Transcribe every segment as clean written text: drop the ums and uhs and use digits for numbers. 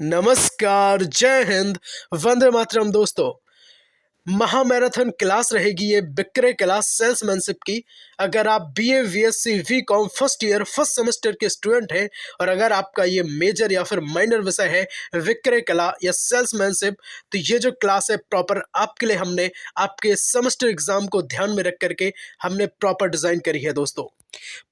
नमस्कार, जय हिंद, वंदे मातरम दोस्तों। महामैराथन क्लास रहेगी ये विक्रय क्लास सेल्समैनशिप की। अगर आप BA BSc BCom first year first semester के स्टूडेंट हैं और अगर आपका ये मेजर या फिर माइनर विषय है विक्रय कला या सेल्समैनशिप, तो ये जो क्लास है प्रॉपर आपके लिए हमने आपके सेमेस्टर एग्जाम को ध्यान में रख करके हमने प्रॉपर डिजाइन करी है दोस्तों।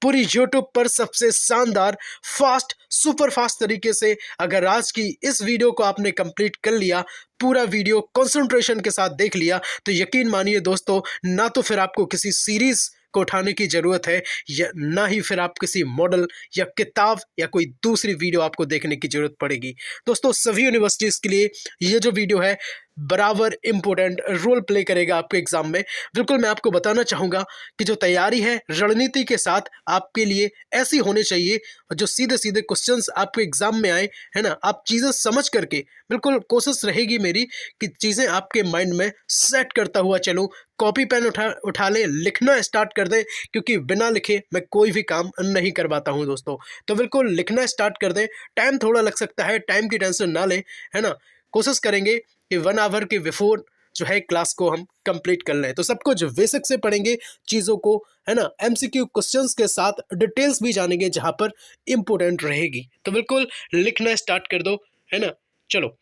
पूरी यूट्यूब पर सबसे शानदार फास्ट सुपर फास्ट तरीके से अगर आज की इस वीडियो को आपने कंप्लीट कर लिया, पूरा वीडियो कंसंट्रेशन के साथ देख लिया, तो यकीन मानिए दोस्तों, ना तो फिर आपको किसी सीरीज को उठाने की जरूरत है या ना ही फिर आप किसी मॉडल या किताब या कोई दूसरी वीडियो आपको देखने की जरूरत पड़ेगी। दोस्तों, सभी यूनिवर्सिटीज के लिए ये जो वीडियो है बराबर इंपॉर्टेंट रोल प्ले करेगा आपके एग्जाम में। बिल्कुल मैं आपको बताना चाहूँगा कि जो तैयारी है रणनीति के साथ आपके लिए ऐसी होनी चाहिए जो सीधे सीधे क्वेश्चंस आपके एग्जाम में आए, है ना। आप चीज़ें समझ करके, बिल्कुल कोशिश रहेगी मेरी कि चीज़ें आपके माइंड में सेट करता हुआ चलूँ। कॉपी पेन उठा लें, लिखना स्टार्ट कर दें, क्योंकि बिना लिखे मैं कोई भी काम नहीं कर पाता हूँ दोस्तों। तो बिल्कुल लिखना स्टार्ट कर दें। टाइम थोड़ा लग सकता है, टाइम की टेंशन ना लें, है ना। कोशिश करेंगे कि 1 आवर के बिफोर जो है क्लास को हम कंप्लीट कर लें। तो सब कुछ बेसिक से पढ़ेंगे चीज़ों को, है ना। एमसीक्यू क्वेश्चंस के साथ डिटेल्स भी जानेंगे जहाँ पर इंपॉर्टेंट रहेगी। तो बिल्कुल लिखना स्टार्ट कर दो, है ना। चलो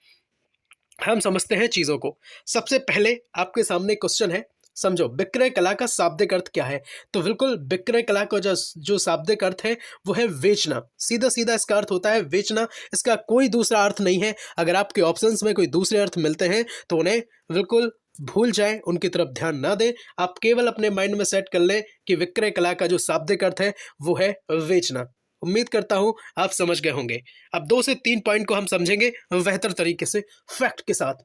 हम समझते हैं चीज़ों को। सबसे पहले आपके सामने क्वेश्चन है, समझो विक्रय कला का शाब्दिक अर्थ क्या है। तो बिल्कुल विक्रय कला का जो शाब्दिक अर्थ है वो है बेचना। सीधा सीधा इसका अर्थ होता है बेचना, इसका कोई दूसरा अर्थ नहीं है। अगर आपके ऑप्शंस में कोई दूसरे अर्थ मिलते हैं तो उन्हें बिल्कुल भूल जाएं, उनकी तरफ ध्यान ना दें। आप केवल अपने माइंड में सेट कर लें कि विक्रय कला का जो शाब्दिक अर्थ है वो है बेचना। उम्मीद करता हूं आप समझ गए होंगे। अब 2 से 3 पॉइंट को हम समझेंगे बेहतर तरीके से फैक्ट के साथ।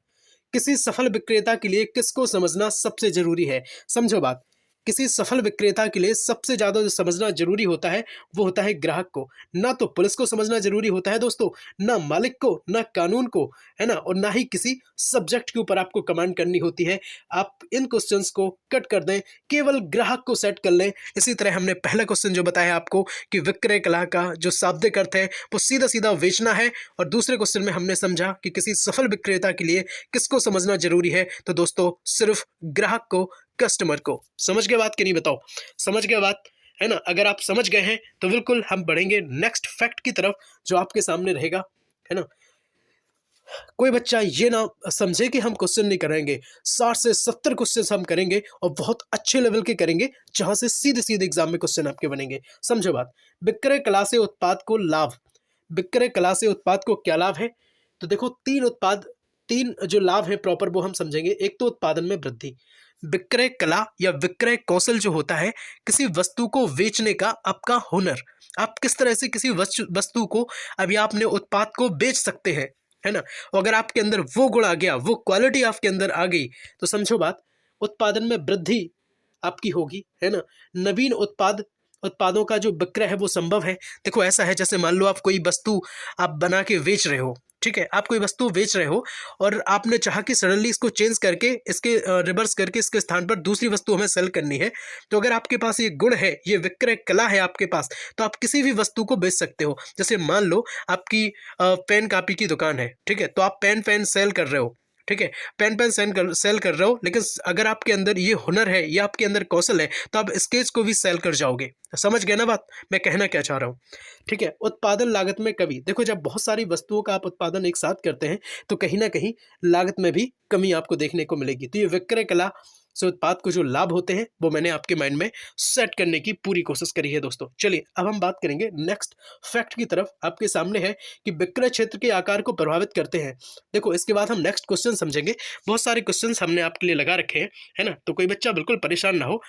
किसी सफल विक्रेता के लिए किसको समझना सबसे जरूरी है। समझो बात, किसी सफल विक्रेता के लिए सबसे ज्यादा जो समझना जरूरी होता है वो होता है ग्राहक को। ना तो पुलिस को समझना जरूरी होता है दोस्तों, ना मालिक को, ना कानून को, है ना, और ना ही किसी सब्जेक्ट के ऊपर आपको कमांड करनी होती है। आप इन क्वेश्चंस को कट कर दें, केवल ग्राहक को सेट कर लें। इसी तरह हमने पहला क्वेश्चन जो बताया आपको कि विक्रय कला का जो शाब्दिक अर्थ है वो सीधा सीधा बेचना है, और दूसरे क्वेश्चन में हमने समझा कि किसी सफल विक्रेता के लिए किसको समझना जरूरी है। तो दोस्तों सिर्फ ग्राहक को, कस्टमर को। समझ गए बात कि नहीं, बताओ समझ गए बात, है ना। अगर आप समझ गए हैं तो बिल्कुल हम बढ़ेंगे नेक्स्ट फैक्ट की तरफ जो आपके सामने रहेगा, है ना। कोई बच्चा ये ना समझे कि हम क्वेश्चन नहीं करेंगे, 60 से 70 क्वेश्चन हम करेंगे और बहुत अच्छे लेवल के करेंगे जहां से सीधे सीधे एग्जाम में क्वेश्चन आपके बनेंगे। समझो बात, विक्रय कला से उत्पाद को लाभ। विक्रय कला से उत्पाद को क्या लाभ है। तो देखो, 3 जो लाभ है प्रॉपर वो हम समझेंगे। एक तो उत्पादन में वृद्धि। विक्रय कला या विक्रय कौशल जो होता है किसी वस्तु को बेचने का आपका हुनर। आप किस तरह से किसी वस्तु को, अभी आपने उत्पाद को बेच सकते हैं, है ना। और अगर आपके अंदर वो गुण आ गया, वो क्वालिटी आपके अंदर आ गई, तो समझो बात, उत्पादन में वृद्धि आपकी होगी, है ना। नवीन उत्पादों का जो विक्रय है वो संभव है। देखो ऐसा है, जैसे मान लो आप कोई वस्तु आप बना के बेच रहे हो, ठीक है, आप कोई वस्तु बेच रहे हो और आपने चाहा कि सडनली इसको चेंज करके, इसके रिवर्स करके इसके स्थान पर दूसरी वस्तु हमें सेल करनी है। तो अगर आपके पास ये गुण है, ये विक्रय कला है आपके पास, तो आप किसी भी वस्तु को बेच सकते हो। जैसे मान लो आपकी पेन कापी की दुकान है, ठीक है, तो आप पेन सेल कर रहे हो, ठीक है, पेन सेल कर रहे हो, लेकिन अगर आपके अंदर ये हुनर है, ये आपके अंदर कौशल है, तो आप स्केच को भी सेल कर जाओगे। समझ गए ना बात मैं कहना क्या चाह रहा हूँ, ठीक है। उत्पादन लागत में कमी। देखो, जब बहुत सारी वस्तुओं का आप उत्पादन एक साथ करते हैं तो कहीं ना कहीं लागत में भी कमी आपको देखने को मिलेगी। तो ये विक्रय कला से उत्पाद को जो लाभ होते हैं वो मैंने आपके माइंड में सेट करने की पूरी कोशिश करी है दोस्तों। चलिए अब हम बात करेंगे नेक्स्ट फैक्ट की तरफ। आपके सामने है कि विक्रय क्षेत्र के आकार को प्रभावित करते हैं। देखो, इसके बाद हम नेक्स्ट क्वेश्चन समझेंगे। बहुत सारे क्वेश्चन हमने आपके लिए लगा रखे हैं, है ना, तो कोई बच्चा बिल्कुल परेशान ना हो।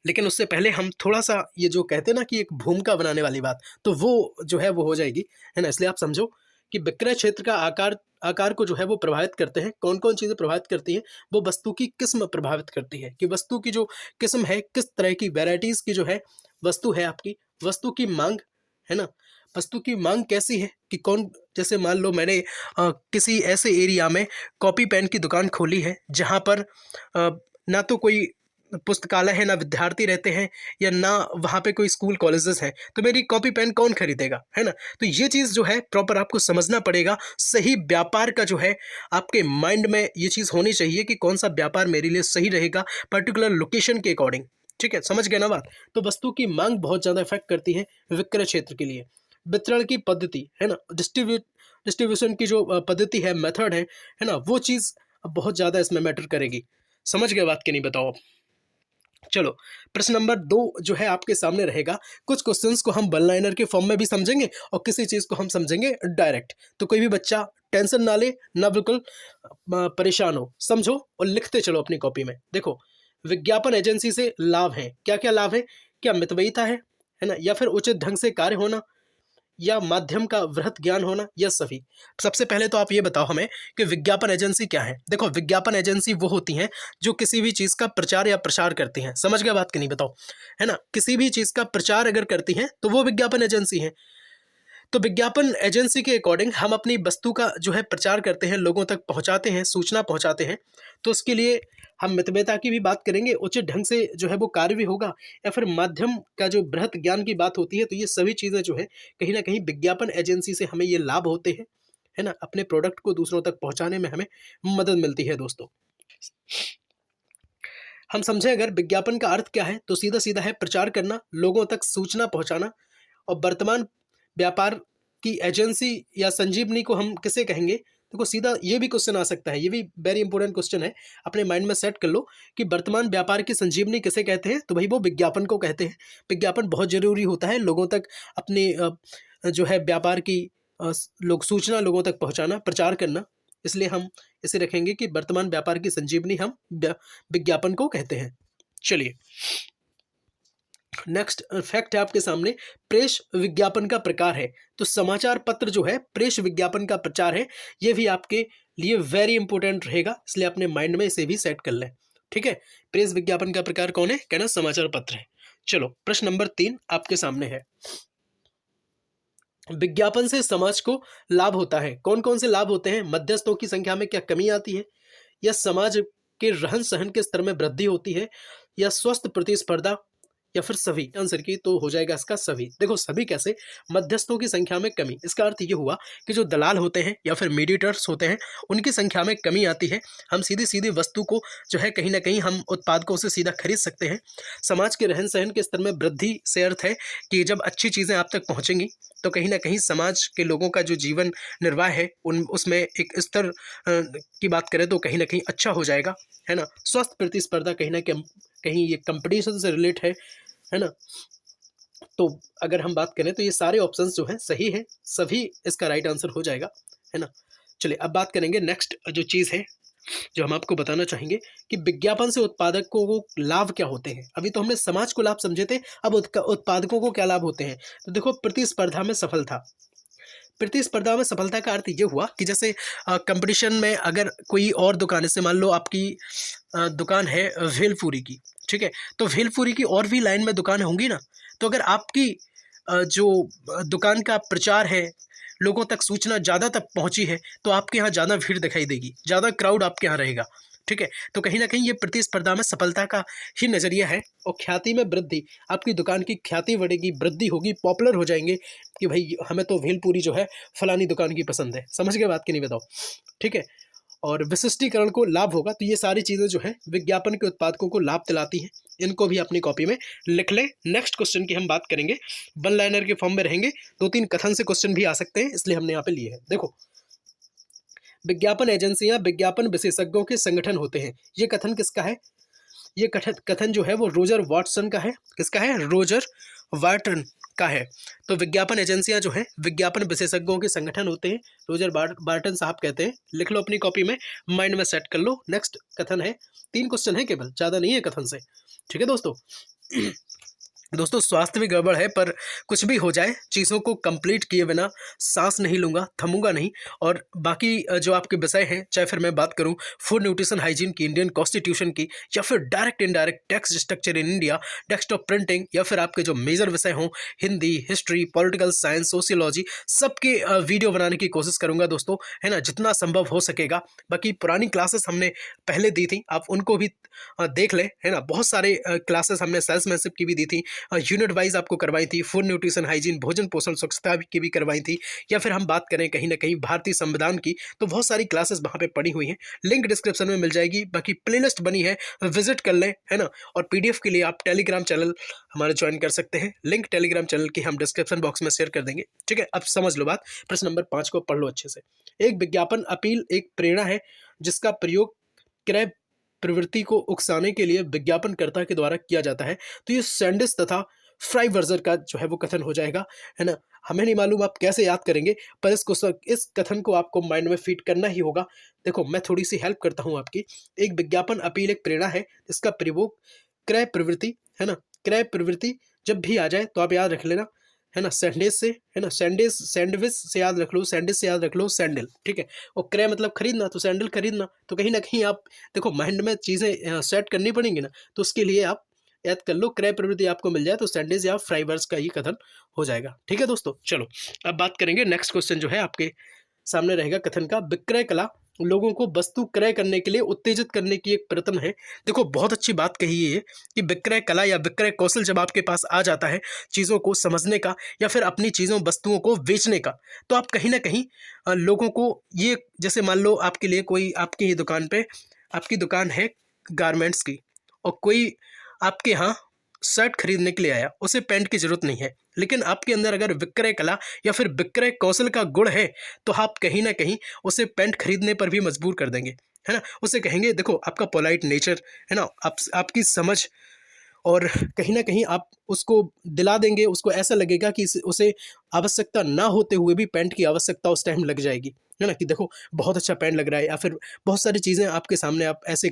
लेकिन उससे पहले हम थोड़ा सा ये जो कहते हैं ना कि एक भूमिका बनाने वाली बात, तो वो जो है वो हो जाएगी, है ना। इसलिए आप समझो कि विक्रय क्षेत्र का आकार को जो है वो प्रभावित करते हैं। कौन कौन चीज़ें प्रभावित करती हैं, वो वस्तु की किस्म प्रभावित करती है, कि वस्तु की जो किस्म है, किस तरह की वेराइटीज़ की जो है वस्तु है आपकी, वस्तु की मांग, है ना। वस्तु की मांग कैसी है कि कौन, जैसे मान लो मैंने किसी ऐसे एरिया में कॉपी पेन की दुकान खोली है जहाँ पर ना तो कोई पुस्तकालय है, ना विद्यार्थी रहते हैं, या ना वहाँ पे कोई स्कूल कॉलेजेस हैं, तो मेरी कॉपी पेन कौन खरीदेगा, है ना। तो ये चीज़ जो है प्रॉपर आपको समझना पड़ेगा। सही व्यापार का जो है आपके माइंड में ये चीज़ होनी चाहिए कि कौन सा व्यापार मेरे लिए सही रहेगा पर्टिकुलर लोकेशन के अकॉर्डिंग। ठीक है, समझ गए ना बात। तो वस्तु की मांग बहुत ज़्यादा इफेक्ट करती है विक्रय क्षेत्र के लिए। वितरण की पद्धति है ना, डिस्ट्रीब्यूशन की जो पद्धति है, मेथड है ना, वो चीज़ बहुत ज़्यादा इसमें मैटर करेगी। समझ गए बात कि नहीं, बताओ। चलो, प्रश्न नंबर 2 जो है आपके सामने रहेगा। कुछ क्वेश्चंस को हम वन लाइनर के फॉर्म में भी समझेंगे और किसी चीज़ को हम समझेंगे डायरेक्ट। तो कोई भी बच्चा टेंशन ना ले, ना बिल्कुल परेशान हो, समझो और लिखते चलो अपनी कॉपी में। देखो, विज्ञापन एजेंसी से लाभ है, क्या क्या लाभ है। क्या मितव्ययिता है ना, या फिर उचित ढंग से कार्य होना, या माध्यम का वृहत ज्ञान होना, या सभी। सबसे पहले तो आप ये बताओ हमें कि विज्ञापन एजेंसी क्या है। देखो, विज्ञापन एजेंसी वो होती हैं जो किसी भी चीज़ का प्रचार या प्रसार करती हैं। समझ गए बात कि नहीं, बताओ, है ना। किसी भी चीज़ का प्रचार अगर करती हैं तो वो विज्ञापन एजेंसी है। तो विज्ञापन एजेंसी के अकॉर्डिंग हम अपनी वस्तु का जो है प्रचार करते हैं, लोगों तक पहुंचाते हैं, सूचना पहुंचाते हैं। तो उसके लिए हम मितव्ययिता की भी बात करेंगे, उचित ढंग से जो है वो कार्य भी होगा, या फिर माध्यम का जो बृहत ज्ञान की बात होती है। तो ये सभी चीज़ें जो है कहीं ना कहीं विज्ञापन एजेंसी से हमें ये लाभ होते हैं, है ना। अपने प्रोडक्ट को दूसरों तक पहुंचाने में हमें मदद मिलती है दोस्तों। हम समझें अगर विज्ञापन का अर्थ क्या है, तो सीधा सीधा है प्रचार करना, लोगों तक सूचना पहुंचाना। और वर्तमान व्यापार की एजेंसी या संजीवनी को हम किसे कहेंगे। देखो, सीधा ये भी क्वेश्चन आ सकता है, ये भी वेरी इंपॉर्टेंट क्वेश्चन है, अपने माइंड में सेट कर लो कि वर्तमान व्यापार की संजीवनी किसे कहते हैं। तो भाई वो विज्ञापन को कहते हैं। विज्ञापन बहुत जरूरी होता है, लोगों तक अपनी जो है व्यापार की सूचना लोगों तक पहुंचाना, प्रचार करना। इसलिए हम इसे रखेंगे कि वर्तमान व्यापार की संजीवनी हम विज्ञापन को कहते हैं। चलिए, नेक्स्ट फैक्ट है आपके सामने, प्रेस विज्ञापन का प्रकार है। तो समाचार पत्र जो है प्रेस विज्ञापन का प्रचार है। ये भी आपके लिए वेरी इंपॉर्टेंट रहेगा, इसलिए अपने माइंड में इसे भी सेट कर लें। ठीक है, प्रेस विज्ञापन का प्रकार कौन है, कहना समाचार पत्र है। चलो, प्रश्न नंबर 3 आपके सामने है। विज्ञापन से समाज को लाभ होता है, कौन कौन से लाभ होते हैं। मध्यस्थों की संख्या में क्या कमी आती है, या समाज के रहन सहन के स्तर में वृद्धि होती है, या स्वस्थ प्रतिस्पर्धा, या फिर सभी। आंसर की तो हो जाएगा इसका सभी। देखो, सभी कैसे, मध्यस्थों की संख्या में कमी, इसका अर्थ ये हुआ कि जो दलाल होते हैं या फिर मीडिएटर्स होते हैं उनकी संख्या में कमी आती है। हम सीधी सीधी वस्तु को जो है कहीं ना कहीं हम उत्पादकों से सीधा खरीद सकते हैं। समाज के रहन सहन के स्तर में वृद्धि से अर्थ है कि जब अच्छी चीज़ें आप तक पहुँचेंगी तो कहीं ना कहीं समाज के लोगों का जो जीवन निर्वाह है उसमें एक स्तर की बात करें तो कहीं ना कहीं अच्छा हो जाएगा, है ना। स्वस्थ प्रतिस्पर्धा, कहीं ना कहीं ये कंपटीशन से रिलेट है ना। तो अगर हम बात करें तो ये सारे ऑप्शंस जो हैं सही है, सभी इसका राइट आंसर हो जाएगा, है ना। चलिए, अब बात करेंगे नेक्स्ट जो चीज़ है जो हम आपको बताना चाहेंगे कि विज्ञापन से उत्पादकों को लाभ क्या होते हैं। अभी तो हमने समाज को लाभ समझे थे, अब उत्पादकों को क्या लाभ होते हैं। तो देखो, प्रतिस्पर्धा में सफलता। प्रतिस्पर्धा में सफलता का अर्थ ये हुआ कि जैसे कंपटीशन में अगर कोई और दुकान, से मान लो आपकी दुकान है भेलपूरी की, ठीक है, तो भेलपूरी की और भी लाइन में दुकान होंगी ना। तो अगर आपकी जो दुकान का प्रचार है, लोगों तक सूचना ज़्यादा तक पहुंची है, तो आपके यहाँ ज़्यादा भीड़ दिखाई देगी, ज़्यादा क्राउड आपके यहाँ रहेगा। ठीक है, तो कहीं ना कहीं ये प्रतिस्पर्धा में सफलता का ही नज़रिया है। और ख्याति में वृद्धि, आपकी दुकान की ख्याति बढ़ेगी, वृद्धि होगी, पॉपुलर हो जाएंगे कि भाई हमें तो भेलपूरी जो है फलानी दुकान की पसंद है। समझ गए बात कि नहीं, बताओ। ठीक है, और विशिष्टीकरण को लाभ होगा। तो ये सारी चीज़ें जो है विज्ञापन के उत्पादकों को लाभ दिलाती हैं। इनको भी अपनी कॉपी में लिख लें। नेक्स्ट क्वेश्चन की हम बात करेंगे, वन लाइनर के फॉर्म में रहेंगे, 2-3 कथन से क्वेश्चन भी आ सकते हैं, इसलिए हमने यहाँ पे लिए हैं। देखो, विज्ञापन एजेंसियां विज्ञापन विशेषज्ञों के संगठन होते हैं। ये कथन किसका है, ये कथन जो है वो रोजर वाटसन का है। किसका है, रोजर वाटसन का है। तो विज्ञापन एजेंसियां जो हैं विज्ञापन विशेषज्ञों के संगठन होते हैं, रोजर वाटसन साहब कहते हैं। लिख लो अपनी कॉपी में, माइंड में सेट कर लो। नेक्स्ट कथन है, 3 क्वेश्चन है केवल, ज़्यादा नहीं है कथन से। ठीक है दोस्तों। दोस्तों स्वास्थ्य भी गड़बड़ है, पर कुछ भी हो जाए चीज़ों को कंप्लीट किए बिना सांस नहीं लूँगा, थमूंगा नहीं। और बाकी जो आपके विषय हैं, चाहे फिर मैं बात करूँ फूड न्यूट्रिशन हाइजीन की, इंडियन कॉन्स्टिट्यूशन की, या फिर direct indirect tax structure in India, desktop printing, या फिर आपके जो मेजर विषय हों Hindi, history, political science, sociology, सबके वीडियो बनाने की कोशिश करूँगा दोस्तों, है ना, जितना संभव हो सकेगा। बाकी पुरानी क्लासेस हमने पहले दी थी, आप उनको भी देख लें, है ना। बहुत सारे क्लासेस हमने सेल्समैनशिप की भी दी थी, यूनिट वाइज आपको करवाई थी, फूड न्यूट्रिशन हाइजीन, भोजन पोषण स्वच्छता की भी करवाई थी। या फिर हम बात करें कहीं ना कहीं भारतीय संविधान की, तो बहुत सारी क्लासेस वहाँ पे पड़ी हुई हैं, लिंक डिस्क्रिप्शन में मिल जाएगी। बाकी प्लेलिस्ट बनी है, विजिट कर लें, है ना। और पीडीएफ के लिए आप टेलीग्राम चैनल हमारा ज्वाइन कर सकते हैं, लिंक टेलीग्राम चैनल की हम डिस्क्रिप्शन बॉक्स में शेयर कर देंगे, ठीक है। अब समझ लो बात, प्रश्न नंबर 5 को पढ़ लो अच्छे से। एक विज्ञापन अपील एक प्रेरणा है जिसका प्रयोग क्रय प्रवृत्ति को उकसाने के लिए विज्ञापनकर्ता के द्वारा किया जाता है। तो ये सैंडिस तथा फ्राई वर्जर का जो है वो कथन हो जाएगा, है ना। हमें नहीं मालूम आप कैसे याद करेंगे, पर इस कथन को आपको माइंड में फीड करना ही होगा। देखो मैं थोड़ी सी हेल्प करता हूँ आपकी। एक विज्ञापन अपील एक प्रेरणा है, इसका प्रयोग क्रय प्रवृत्ति, है ना, क्रय प्रवृत्ति जब भी आ जाए तो आप याद रख लेना, है ना, सैंडविच से, है ना, सैंडविच से याद रख लो, सैंडविच से याद रख लो सैंडल, ठीक है। और क्रय मतलब खरीदना, तो सैंडल खरीदना। तो कहीं ना कहीं आप देखो माइंड में चीज़ें सेट करनी पड़ेंगी ना, तो उसके लिए आप याद कर लो, क्रय प्रवृत्ति आपको मिल जाए तो सैंडविच या फ्राइवर्स का ही कथन हो जाएगा, ठीक है दोस्तों। चलो अब बात करेंगे, नेक्स्ट क्वेश्चन जो है आपके सामने रहेगा कथन का, विक्रय कला लोगों को वस्तु क्रय करने के लिए उत्तेजित करने की एक प्रयत्न है। देखो बहुत अच्छी बात कही है ये, कि विक्रय कला या विक्रय कौशल जब आपके पास आ जाता है चीज़ों को समझने का, या फिर अपनी चीज़ों वस्तुओं को बेचने का, तो आप कहीं ना कहीं लोगों को ये, जैसे मान लो आपके लिए कोई आपकी ही दुकान पे, आपकी दुकान है गारमेंट्स की, और कोई आपके यहाँ शर्ट खरीदने के लिए आया, उसे पैंट की जरूरत नहीं है, लेकिन आपके अंदर अगर विक्रय कला या फिर विक्रय कौशल का गुण है, तो आप कहीं ना कहीं उसे पैंट खरीदने पर भी मजबूर कर देंगे, है ना। उसे कहेंगे देखो आपका पोलाइट नेचर, है ना, आपकी समझ, और कहीं ना कहीं आप उसको दिला देंगे, उसको ऐसा लगेगा कि उसे आवश्यकता ना होते हुए भी पैंट की आवश्यकता उस टाइम लग जाएगी, है ना, कि देखो बहुत अच्छा पैंट लग रहा है, या फिर बहुत सारी चीज़ें आपके सामने आप ऐसे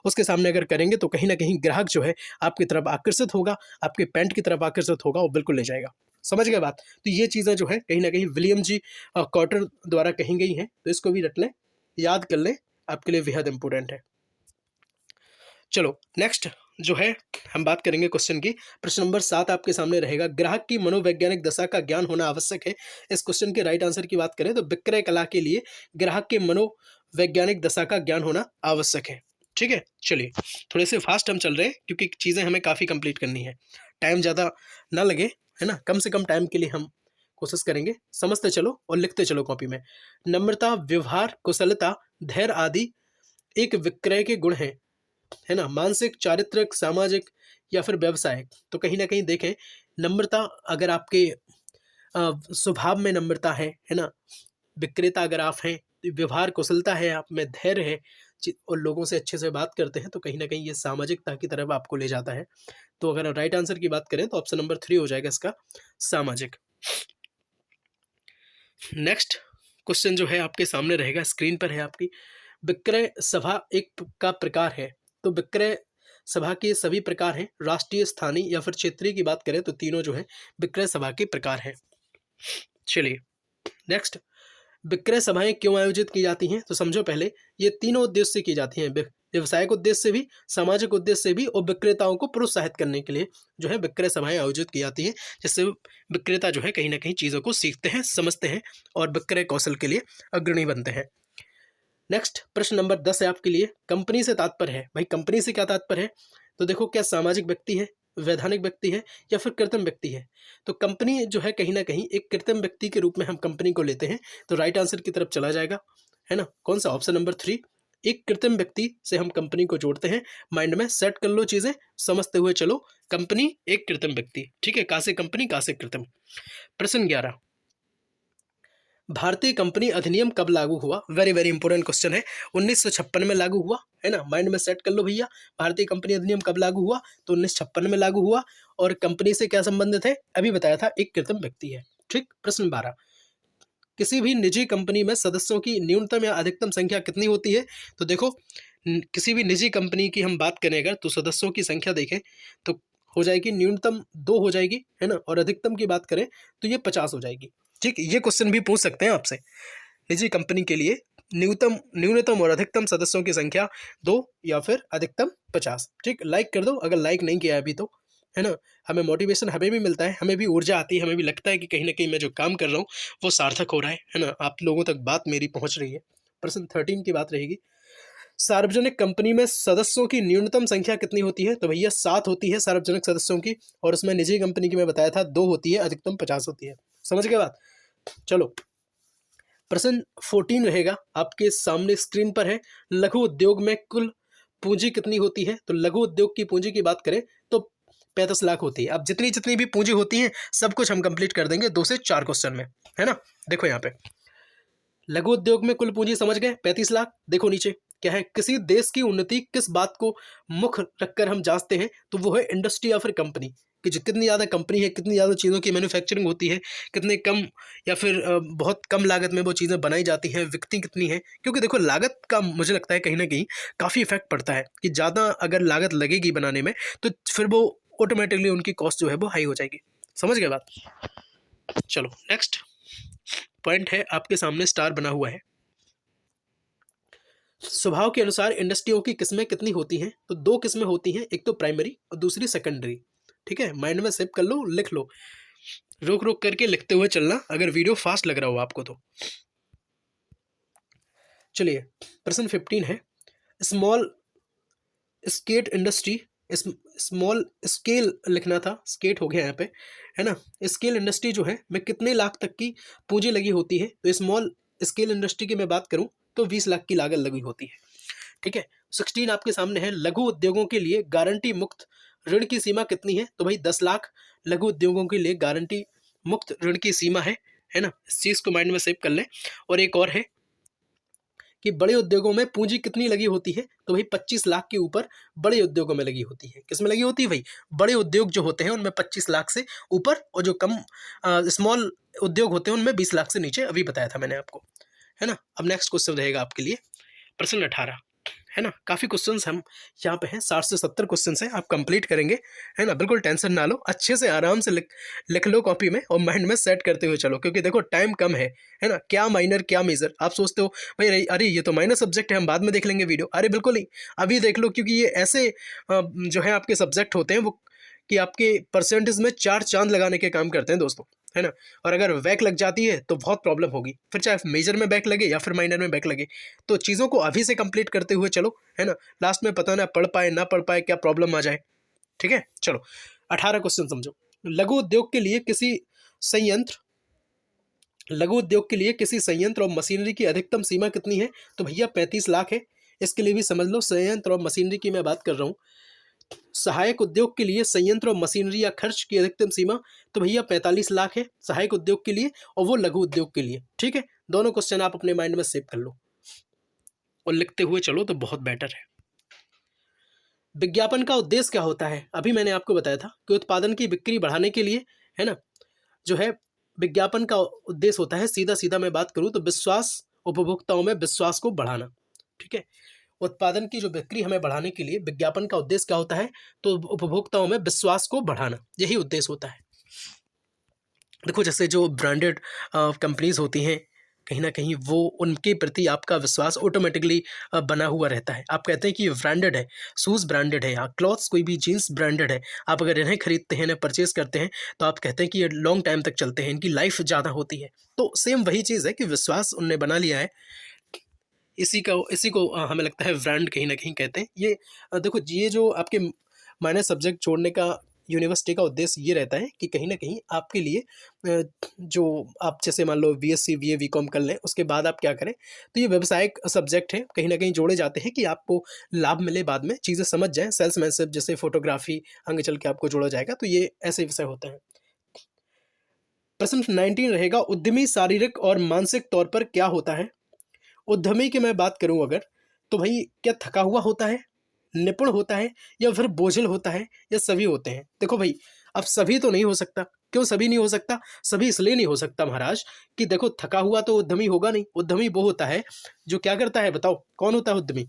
उसके सामने अगर करेंगे, तो कहीं ना कहीं ग्राहक जो है आपकी तरफ आकर्षित होगा, आपके पैंट की तरफ आकर्षित होगा और बिल्कुल ले जाएगा। समझ गए बात। तो ये चीज़ें जो है कहीं ना कहीं विलियम जी कॉटर द्वारा कही गई हैं, तो इसको भी रख लें, याद कर लें, आपके लिए बेहद इंपॉर्टेंट है। चलो नेक्स्ट जो है हम बात करेंगे क्वेश्चन की, प्रश्न नंबर 7 आपके सामने रहेगा, ग्राहक की मनोवैज्ञानिक दशा का ज्ञान होना आवश्यक है। इस क्वेश्चन के राइट आंसर की बात करें तो विक्रय कला के लिए ग्राहक के मनोवैज्ञानिक दशा का ज्ञान होना आवश्यक है, ठीक है। चलिए थोड़े से फास्ट हम चल रहे हैं, क्योंकि चीज़ें हमें काफ़ी कंप्लीट करनी है, टाइम ज़्यादा ना लगे, है ना, कम से कम टाइम के लिए हम कोशिश करेंगे। समझते चलो और लिखते चलो कॉपी में। नम्रता, व्यवहार, कुशलता, धैर्य आदि एक विक्रय के गुण हैं, है ना, मानसिक, चारित्रिक, सामाजिक या फिर व्यवसायिक। तो कहीं ना कहीं देखें, नम्रता अगर आपके स्वभाव में नम्रता है ना, विक्रेता अगर आप हैं, तो व्यवहार कुशलता है, आप में धैर्य है, और लोगों से अच्छे से बात करते हैं, तो कहीं ना कहीं ये सामाजिकता की तरफ आपको ले जाता है। तो अगर राइट आंसर की बात करें तो ऑप्शन नंबर 3 हो जाएगा इसका, सामाजिक। नेक्स्ट क्वेश्चन जो है आपके सामने रहेगा, स्क्रीन पर है आपकी, विक्रय सभा एक का प्रकार है। तो विक्रय सभा के सभी प्रकार हैं, राष्ट्रीय, स्थानीय या फिर क्षेत्रीय की बात करें तो तीनों जो है विक्रय सभा के प्रकार हैं। चलिए नेक्स्ट, विक्रय सभाएं क्यों आयोजित की जाती हैं, तो समझो पहले, ये तीनों उद्देश्य से की जाती हैं, व्यवसायिक उद्देश्य से भी, सामाजिक उद्देश्य से भी, और विक्रेताओं को प्रोत्साहित करने के लिए जो है विक्रय सभाएं आयोजित की जाती हैं, जिससे विक्रेता जो है कहीं ना कहीं चीज़ों को सीखते हैं, समझते हैं और विक्रय कौशल के लिए अग्रणी बनते हैं। नेक्स्ट प्रश्न नंबर 10 है आपके लिए, कंपनी से तात्पर्य है। भाई कंपनी से क्या तात्पर्य है, तो देखो क्या सामाजिक व्यक्ति है, वैधानिक व्यक्ति है, या फिर कृत्रिम व्यक्ति है। तो कंपनी जो है कहीं ना कहीं एक कृत्रिम व्यक्ति के रूप में हम कंपनी को लेते हैं, तो राइट आंसर की तरफ चला जाएगा, है ना, कौन सा, ऑप्शन नंबर 3, एक कृत्रिम व्यक्ति से हम कंपनी को जोड़ते हैं। माइंड में सेट कर लो चीजें, समझते हुए चलो, कंपनी एक कृत्रिम व्यक्ति, ठीक है, कहाँ से कंपनी, कहाँ से कृत्रिम। प्रश्न 11, भारतीय कंपनी अधिनियम कब लागू हुआ। वेरी वेरी इंपॉर्टेंट क्वेश्चन है, 1956 में लागू हुआ, है ना, माइंड में सेट कर लो भैया, भारतीय कंपनी अधिनियम कब लागू हुआ, तो 1956 में लागू हुआ, और कंपनी से क्या संबंधित है, अभी बताया था, एक कृत्रिम व्यक्ति है, ठीक। प्रश्न 12, किसी भी निजी कंपनी में सदस्यों की न्यूनतम या अधिकतम संख्या कितनी होती है। तो देखो किसी भी निजी कंपनी की हम बात करें अगर, तो सदस्यों की संख्या देखें तो हो जाएगी, न्यूनतम 2 हो जाएगी, है ना, और अधिकतम की बात करें तो ये 50 हो जाएगी। ठीक, ये क्वेश्चन भी पूछ सकते हैं आपसे। निजी कंपनी के लिए न्यूनतम और अधिकतम सदस्यों की संख्या 2 या फिर अधिकतम 50। ठीक, लाइक कर दो अगर लाइक नहीं किया है अभी तो, है ना। हमें मोटिवेशन हमें भी मिलता है, हमें भी ऊर्जा आती है, हमें भी लगता है कि कहीं ना कहीं मैं जो काम कर रहा हूँ वो सार्थक हो रहा है ना, आप लोगों तक बात मेरी पहुंच रही है। प्रश्न 13 की बात रहेगी, सार्वजनिक कंपनी में सदस्यों की न्यूनतम संख्या कितनी होती है? तो भैया 7 होती है सार्वजनिक सदस्यों की, और उसमें निजी कंपनी की मैं बताया था 2 होती है, अधिकतम 50 होती है। समझ गए बात? चलो, प्रश्न 14 रहेगा आपके सामने स्क्रीन पर है, लघु उद्योग में कुल पूंजी कितनी होती है? तो लघु उद्योग की पूंजी की बात करें तो 35 लाख होती है। अब जितनी जितनी भी पूंजी होती है सब कुछ हम कंप्लीट कर देंगे 2 से 4 क्वेश्चन में, है ना। देखो यहाँ पे लघु उद्योग में कुल पूंजी समझ गए 35 लाख। देखो नीचे क्या है, किसी देश की उन्नति किस बात को मुख्य रखकर हम जांचते हैं? तो वो है इंडस्ट्री या फिर कंपनी, कि जो कितनी ज़्यादा कंपनी है, कितनी ज़्यादा चीज़ों की मैन्युफैक्चरिंग होती है, कितने कम या फिर बहुत कम लागत में वो चीज़ें बनाई जाती हैं, बिकती कितनी है। क्योंकि देखो लागत का मुझे लगता है कहीं ना कहीं काफ़ी इफेक्ट पड़ता है, कि ज़्यादा अगर लागत लगेगी बनाने में तो फिर वो ऑटोमेटिकली उनकी कॉस्ट जो है वो हाई हो जाएगी। समझ गए बात? चलो नेक्स्ट पॉइंट है आपके सामने, स्टार बना हुआ है। स्वभाव के अनुसार इंडस्ट्रियों की किस्में कितनी होती हैं? तो 2 किस्में होती हैं, एक तो प्राइमरी और दूसरी सेकेंडरी। ठीक है, माइंड में सेव कर लो, लिख लो, रोक रोक करके लिखते हुए चलना अगर वीडियो फास्ट लग रहा हो आपको तो। चलिए, प्रश्न 15 है, small skate industry, small scale लिखना था, स्केट हो गया यहाँ पे, है ना। स्केल इंडस्ट्री जो है में कितने लाख तक की पूंजी लगी होती है? तो स्मॉल स्केल इंडस्ट्री की मैं बात करूं तो 20 लाख की लागत लगी होती है। ठीक है, 16 आपके सामने है, लघु उद्योगों के लिए गारंटी मुक्त ऋण की सीमा कितनी है? तो भाई 10 लाख लघु उद्योगों के लिए गारंटी मुक्त ऋण की सीमा है ना। इस चीज को माइंड में सेव कर लें। और एक और है कि बड़े उद्योगों में पूंजी कितनी लगी होती है? तो भाई 25 लाख के ऊपर बड़े उद्योगों में लगी होती है। किसमें लगी होती है भाई? बड़े उद्योग जो होते हैं उनमें 25 लाख से ऊपर, और जो कम स्मॉल उद्योग होते हैं उनमें 20 लाख से नीचे, अभी बताया था मैंने आपको, है ना। अब नेक्स्ट क्वेश्चन रहेगा आपके लिए, प्रश्न 18, है ना। काफ़ी क्वेश्चंस हम यहाँ पे हैं, 60 से 70 क्वेश्चंस हैं, आप कंप्लीट करेंगे, है ना। बिल्कुल टेंशन ना लो, अच्छे से आराम से लिख लो कॉपी में और माइंड में सेट करते हुए चलो, क्योंकि देखो टाइम कम है ना। क्या माइनर क्या मेजर, आप सोचते हो भाई अरे ये तो माइनर सब्जेक्ट है, हम बाद में देख लेंगे वीडियो। अरे बिल्कुल नहीं, अभी देख लो, क्योंकि ये ऐसे जो है आपके सब्जेक्ट होते हैं वो कि आपके परसेंटेज में 4 चांद लगाने के काम करते हैं दोस्तों, है ना। और अगर बैक लग जाती है तो बहुत प्रॉब्लम होगी, फिर चाहे मेजर में बैक लगे या फिर माइनर में बैक लगे। तो चीज़ों को अभी से कंप्लीट करते हुए चलो, है ना। लास्ट में पता ना पढ़ पाए ना पढ़ पाए, क्या प्रॉब्लम आ जाए। ठीक है, चलो 18 क्वेश्चन समझो। लघु उद्योग के लिए किसी संयंत्र लघु उद्योग के लिए किसी संयंत्र और मशीनरी की अधिकतम सीमा कितनी है? तो भैया 35 लाख है। इसके लिए भी समझ लो, संयंत्र और मशीनरी की मैं बात कर रहा हूँ। सहायक उद्योग के लिए संयंत्र और मशीनरी या खर्च की अधिकतम सीमा तो भैया 45 लाख है सहायक उद्योग के लिए, और वो लघु उद्योग के लिए। ठीक है, दोनों क्वेश्चन आप अपने माइंड में सेव कर लो और लिखते हुए चलो तो बहुत बेटर है। विज्ञापन का उद्देश्य क्या होता है? अभी मैंने आपको बताया था कि उत्पादन की बिक्री बढ़ाने के लिए, है ना, जो है विज्ञापन का उद्देश्य होता है, सीधा सीधा मैं बात करूं तो विश्वास, उपभोक्ताओं में विश्वास को बढ़ाना। ठीक है, उत्पादन की जो बिक्री हमें बढ़ाने के लिए विज्ञापन का उद्देश्य क्या होता है? तो उपभोक्ताओं में विश्वास को बढ़ाना, यही उद्देश्य होता है। देखो जैसे जो ब्रांडेड कंपनीज होती हैं, कहीं ना कहीं वो उनके प्रति आपका विश्वास ऑटोमेटिकली बना हुआ रहता है। आप कहते हैं कि ये ब्रांडेड है, शूज़ ब्रांडेड है या क्लॉथ्स कोई भी जीन्स ब्रांडेड है, आप अगर इन्हें खरीदते हैं, इन्हें परचेज करते हैं, तो आप कहते हैं कि ये लॉन्ग टाइम तक चलते हैं, इनकी लाइफ ज़्यादा होती है। तो सेम वही चीज़ है कि विश्वास उनने बना लिया है, इसी को हमें लगता है ब्रांड कहीं ना कहीं कहते हैं। ये देखो, ये जो आपके माइनर सब्जेक्ट छोड़ने का यूनिवर्सिटी का उद्देश्य ये रहता है कि कहीं ना कहीं आपके लिए जो आप जैसे मान लो बीएससी बीए बीकॉम कर लें, उसके बाद आप क्या करें, तो ये व्यावसायिक सब्जेक्ट है, कहीं ना कहीं जोड़े जाते हैं कि आपको लाभ मिले, बाद में चीज़ें समझ जाएं, सेल्समैनशिप जैसे फोटोग्राफी आगे चल के आपको जोड़ा जाएगा। तो ये ऐसे विषय होते हैं। प्रश्न 19 रहेगा, उद्यमी शारीरिक और मानसिक तौर पर क्या होता है? उद्यमी की मैं बात करूं अगर, तो भाई क्या थका हुआ होता है, निपुण होता है, या फिर बोझिल होता है, या सभी होते हैं? देखो भाई, अब सभी तो नहीं हो सकता। क्यों सभी नहीं हो सकता? सभी इसलिए नहीं हो सकता महाराज कि देखो, थका हुआ तो उद्यमी होगा नहीं। उद्यमी वो होता है जो क्या करता है, बताओ कौन होता है उद्यमी?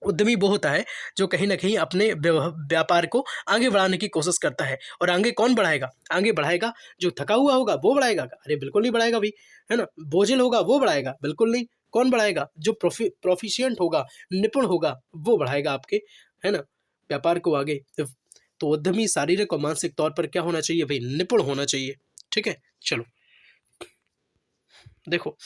उद्यमी वो होता है जो कहीं न कहीं अपने व्यापार को आगे बढ़ाने की कोशिश करता है। और आगे कौन बढ़ाएगा? आगे बढ़ाएगा जो थका हुआ होगा वो बढ़ाएगा? अरे बिल्कुल नहीं बढ़ाएगा भई, है ना? बोझिल होगा वो बढ़ाएगा? बिल्कुल नहीं। कौन बढ़ाएगा? जो प्रोफिशिएंट होगा, निपुण होगा, वो बढ़ाएगा आपके, है ना, व्यापार को आगे। तो उद्यमी शारीरिक और मानसिक तौर पर क्या होना चाहिए भई? निपुण होना चाहिए। ठीक है? चलो, देखो,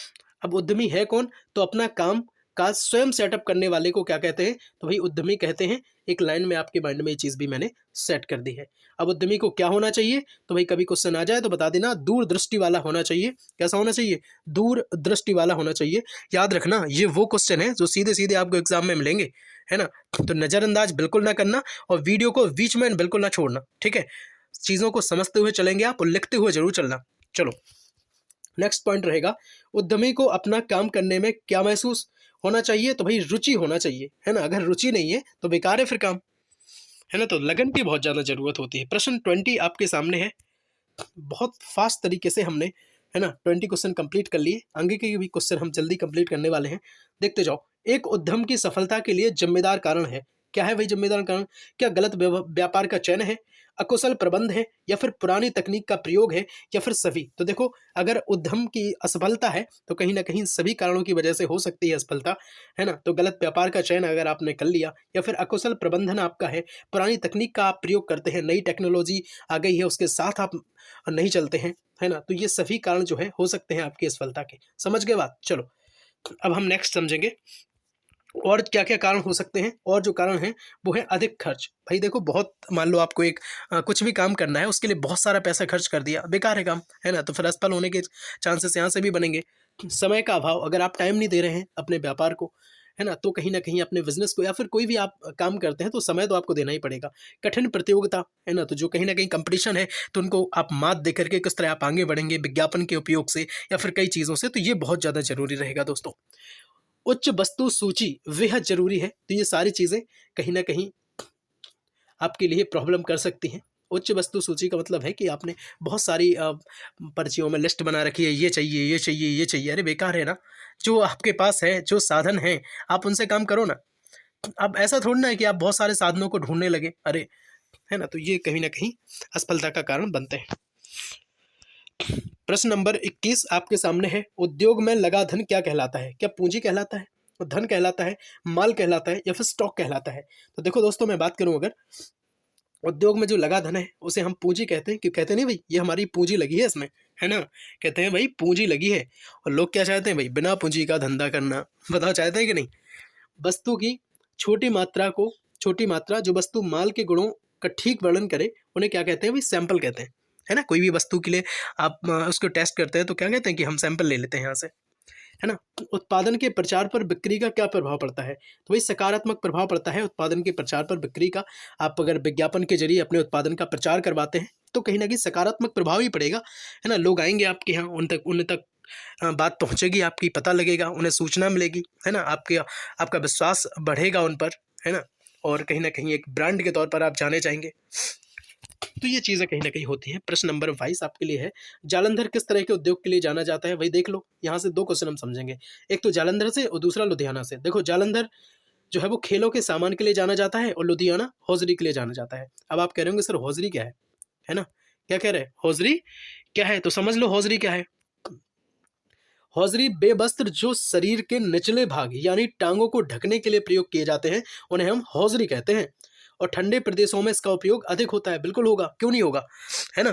अब उद्यमी है कौन? तो अपना काम काज स्वयं सेटअप करने वाले को क्या कहते हैं? तो भाई उद्यमी कहते हैं। एक लाइन में आपके माइंड में ये चीज़ भी मैंने सेट कर दी है। अब उद्यमी को क्या होना चाहिए? तो भाई कभी क्वेश्चन आ जाए तो बता देना, दूरदृष्टि वाला होना चाहिए। कैसा होना चाहिए? दूरदृष्टि वाला होना चाहिए। याद रखना, ये वो क्वेश्चन है जो सीधे-सीधे आपको एग्जाम में मिलेंगे, है ना? तो नज़रअंदाज बिल्कुल ना करना और वीडियो को बीच में बिल्कुल ना छोड़ना, ठीक है? चीज़ों को समझते हुए चलेंगे आप और लिखते हुए ज़रूर चलना। चलो, नेक्स्ट पॉइंट रहेगा, उद्यमी को अपना काम करने में क्या महसूस होना चाहिए? तो भाई रुचि होना चाहिए, है ना? अगर रुचि नहीं है तो बेकार है फिर काम, है ना? तो लगन की बहुत ज़्यादा ज़रूरत होती है। प्रश्न 20 आपके सामने है। बहुत फास्ट तरीके से हमने, है ना, 20 क्वेश्चन कंप्लीट कर लिए। आगे के भी क्वेश्चन हम जल्दी कंप्लीट करने वाले हैं। देखते जाओ। एक उद्यम की सफलता के लिए जिम्मेदार कारण है। क्या है भाई जिम्मेदार कारण? क्या गलत व्यापार का चयन है, अकुशल प्रबंध है, या फिर पुरानी तकनीक का प्रयोग है, या फिर सभी? तो देखो, अगर उद्यम की असफलता है तो कहीं ना कहीं सभी कारणों की वजह से हो सकती है असफलता, है ना? तो गलत व्यापार का चयन अगर आपने कर लिया, या फिर अकुशल प्रबंधन आपका है, पुरानी तकनीक का आप प्रयोग करते हैं, नई टेक्नोलॉजी आ गई है उसके साथ आप नहीं चलते हैं, है ना? तो ये सभी कारण जो है हो सकते हैं आपकी असफलता के। समझ गए बात? चलो, अब हम नेक्स्ट समझेंगे और क्या-क्या कारण हो सकते हैं। और जो कारण हैं वो है अधिक खर्च। भाई देखो, बहुत मान लो आपको एक कुछ भी काम करना है, उसके लिए बहुत सारा पैसा खर्च कर दिया, बेकार है काम, है ना? तो फिर असफल होने के चांसेस यहाँ से भी बनेंगे। समय का अभाव, अगर आप टाइम नहीं दे रहे हैं अपने व्यापार को, है ना, तो कहीं न कहीं अपने बिज़नेस को या फिर कोई भी आप काम करते हैं तो समय तो आपको देना ही पड़ेगा। कठिन प्रतियोगिता, है ना? तो जो कहीं न कहीं कॉम्पिटिशन है, तो उनको आप मात दे कर के किस तरह आप आगे बढ़ेंगे विज्ञापन के उपयोग से या फिर कई चीज़ों से, तो ये बहुत ज़्यादा ज़रूरी रहेगा दोस्तों। उच्च वस्तु सूची बेहद ज़रूरी है। तो ये सारी चीज़ें कहीं न कहीं आपके लिए प्रॉब्लम कर सकती हैं। उच्च वस्तु सूची का मतलब है कि आपने बहुत सारी पर्चियों में लिस्ट बना रखी है, ये चाहिए, ये चाहिए, ये चाहिए। अरे बेकार है ना। जो आपके पास है, जो साधन हैं, आप उनसे काम करो ना। अब ऐसा थोड़ी ना है कि आप बहुत सारे साधनों को ढूँढने लगे, अरे! है ना? तो ये कहीं न कहीं असफलता का कारण बनते हैं। प्रश्न नंबर 21 आपके सामने है। उद्योग में लगा धन क्या कहलाता है? क्या पूँजी कहलाता है? धन कहलाता है, माल कहलाता है, या फिर स्टॉक कहलाता है? तो देखो दोस्तों, मैं बात करूँ अगर उद्योग में जो लगा धन है उसे हम पूँजी कहते हैं। क्यों कहते नहीं भई, ये हमारी पूँजी लगी है इसमें, है ना? कहते हैं भई पूँजी लगी है। और लोग क्या चाहते हैं भई? बिना पूँजी का धंधा करना। बताओ चाहते हैं कि नहीं? वस्तु की छोटी मात्रा को छोटी मात्रा जो वस्तु माल के गुणों का ठीक वर्णन करे, उन्हें क्या कहते हैं भई? सैंपल कहते हैं। है ना? कोई भी वस्तु के लिए आप उसको टेस्ट करते हैं तो क्या कहते हैं कि हम सैंपल ले लेते हैं यहाँ से। है ना? उत्पादन के प्रचार पर बिक्री का क्या प्रभाव पड़ता है? तो वही सकारात्मक प्रभाव पड़ता है उत्पादन के प्रचार पर बिक्री का। आप अगर विज्ञापन के ज़रिए अपने उत्पादन का प्रचार करवाते हैं, तो कहीं न कहीं सकारात्मक प्रभाव ही पड़ेगा, है ना? लोग आएँगे आपके यहाँ, उन तक बात पहुँचेगी आपकी, पता लगेगा, उन्हें सूचना मिलेगी, है ना? आपका विश्वास बढ़ेगा उन पर, है ना? और कहीं न कहीं एक ब्रांड के तौर पर आप जाने जाएँगे। तो ये चीज़ें कहीं न कहीं होती हैं। प्रश्न नंबर 22 आपके लिए है, जालंधर किस तरह के उद्योग के लिए जाना जाता है? वही देख लो, यहाँ से 2 क्वेश्चन हम समझेंगे। एक तो जालंधर से और दूसरा लुधियाना से। देखो, जालंधर जो है वो खेलों के सामान के लिए जाना जाता है और लुधियाना हौज़री के लिए जाना जाता है। अब आप कह रहे होंगे सर हौज़री क्या है? है ना? क्या कह रहे हैं? हौज़री क्या है? तो समझ लो हौज़री क्या है। हौज़री वे वस्त्र जो शरीर के निचले भाग यानी टांगों को ढकने के लिए प्रयोग किए जाते हैं, उन्हें हम हौज़री कहते हैं। और ठंडे प्रदेशों में इसका उपयोग अधिक होता है। बिल्कुल होगा, क्यों नहीं होगा, है ना?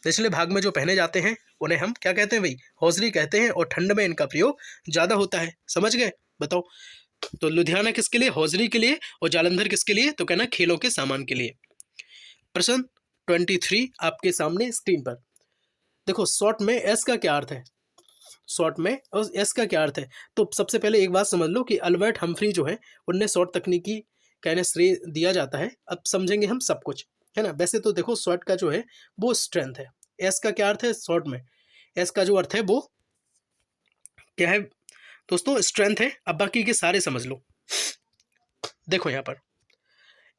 निचले भाग में जो पहने जाते हैं उन्हें हम क्या कहते हैं भई? हौज़री कहते हैं और ठंड में इनका प्रयोग ज़्यादा होता है। समझ गए? बताओ। तो लुधियाना किसके लिए? हौज़री के लिए। और जालंधर किसके लिए? तो कहना खेलों के सामान के लिए। प्रश्न 23 आपके सामने स्क्रीन पर। देखो, शॉर्ट में एस का क्या अर्थ है? शॉर्ट में और एस का क्या अर्थ है? तो सबसे पहले एक बात समझ लो कि अल्बर्ट हम्फ्री जो है, उनने शॉर्ट तकनीकी का इन्हें श्रेय दिया जाता है। अब समझेंगे हम सब कुछ, है ना? वैसे तो देखो, शॉर्ट का जो है वो स्ट्रेंथ है। एस का क्या अर्थ है शॉर्ट में? एस का जो अर्थ है वो क्या है दोस्तों? स्ट्रेंथ है। अब बाकी के सारे समझ लो। देखो यहाँ पर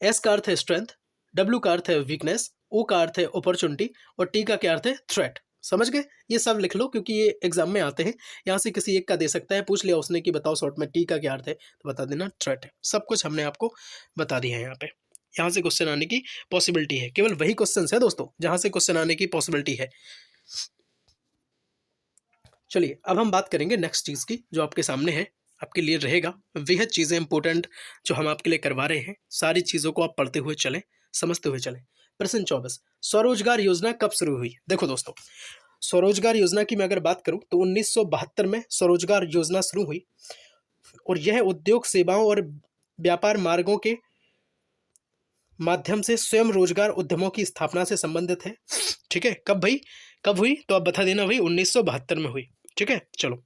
एस का अर्थ है स्ट्रेंथ, डब्ल्यू का अर्थ है वीकनेस, ओ का अर्थ है अपॉर्चुनिटी और टी का क्या अर्थ है? थ्रेट। समझ गए? ये सब लिख लो क्योंकि ये एग्जाम में आते हैं। यहाँ से किसी एक का दे सकता है, पूछ लिया उसने कि बताओ शॉर्ट में टी का क्या अर्थ है, तो बता देना थ्रेट है। सब कुछ हमने आपको बता दिया है यहाँ पे। यहाँ से क्वेश्चन आने की पॉसिबिलिटी है, केवल वही क्वेश्चन है दोस्तों जहाँ से क्वेश्चन आने की पॉसिबिलिटी है। चलिए अब हम बात करेंगे नेक्स्ट चीज़ की जो आपके सामने है, आपके लिए रहेगा बेहद चीज़ें इंपॉर्टेंट जो हम आपके लिए करवा रहे हैं। सारी चीज़ों को आप पढ़ते हुए चलें, समझते हुए चलें। प्रश्न 24, स्वरोजगार योजना कब शुरू हुई? देखो दोस्तों, स्वरोजगार योजना की मैं अगर बात करूं तो 1972 में स्वरोजगार योजना शुरू हुई और यह उद्योग, सेवाओं और व्यापार मार्गों के माध्यम से स्वयं रोजगार उद्यमों की स्थापना से संबंधित है। ठीक है, कब भाई, कब हुई? तो आप बता देना भाई, 1972 में हुई। ठीक है, चलो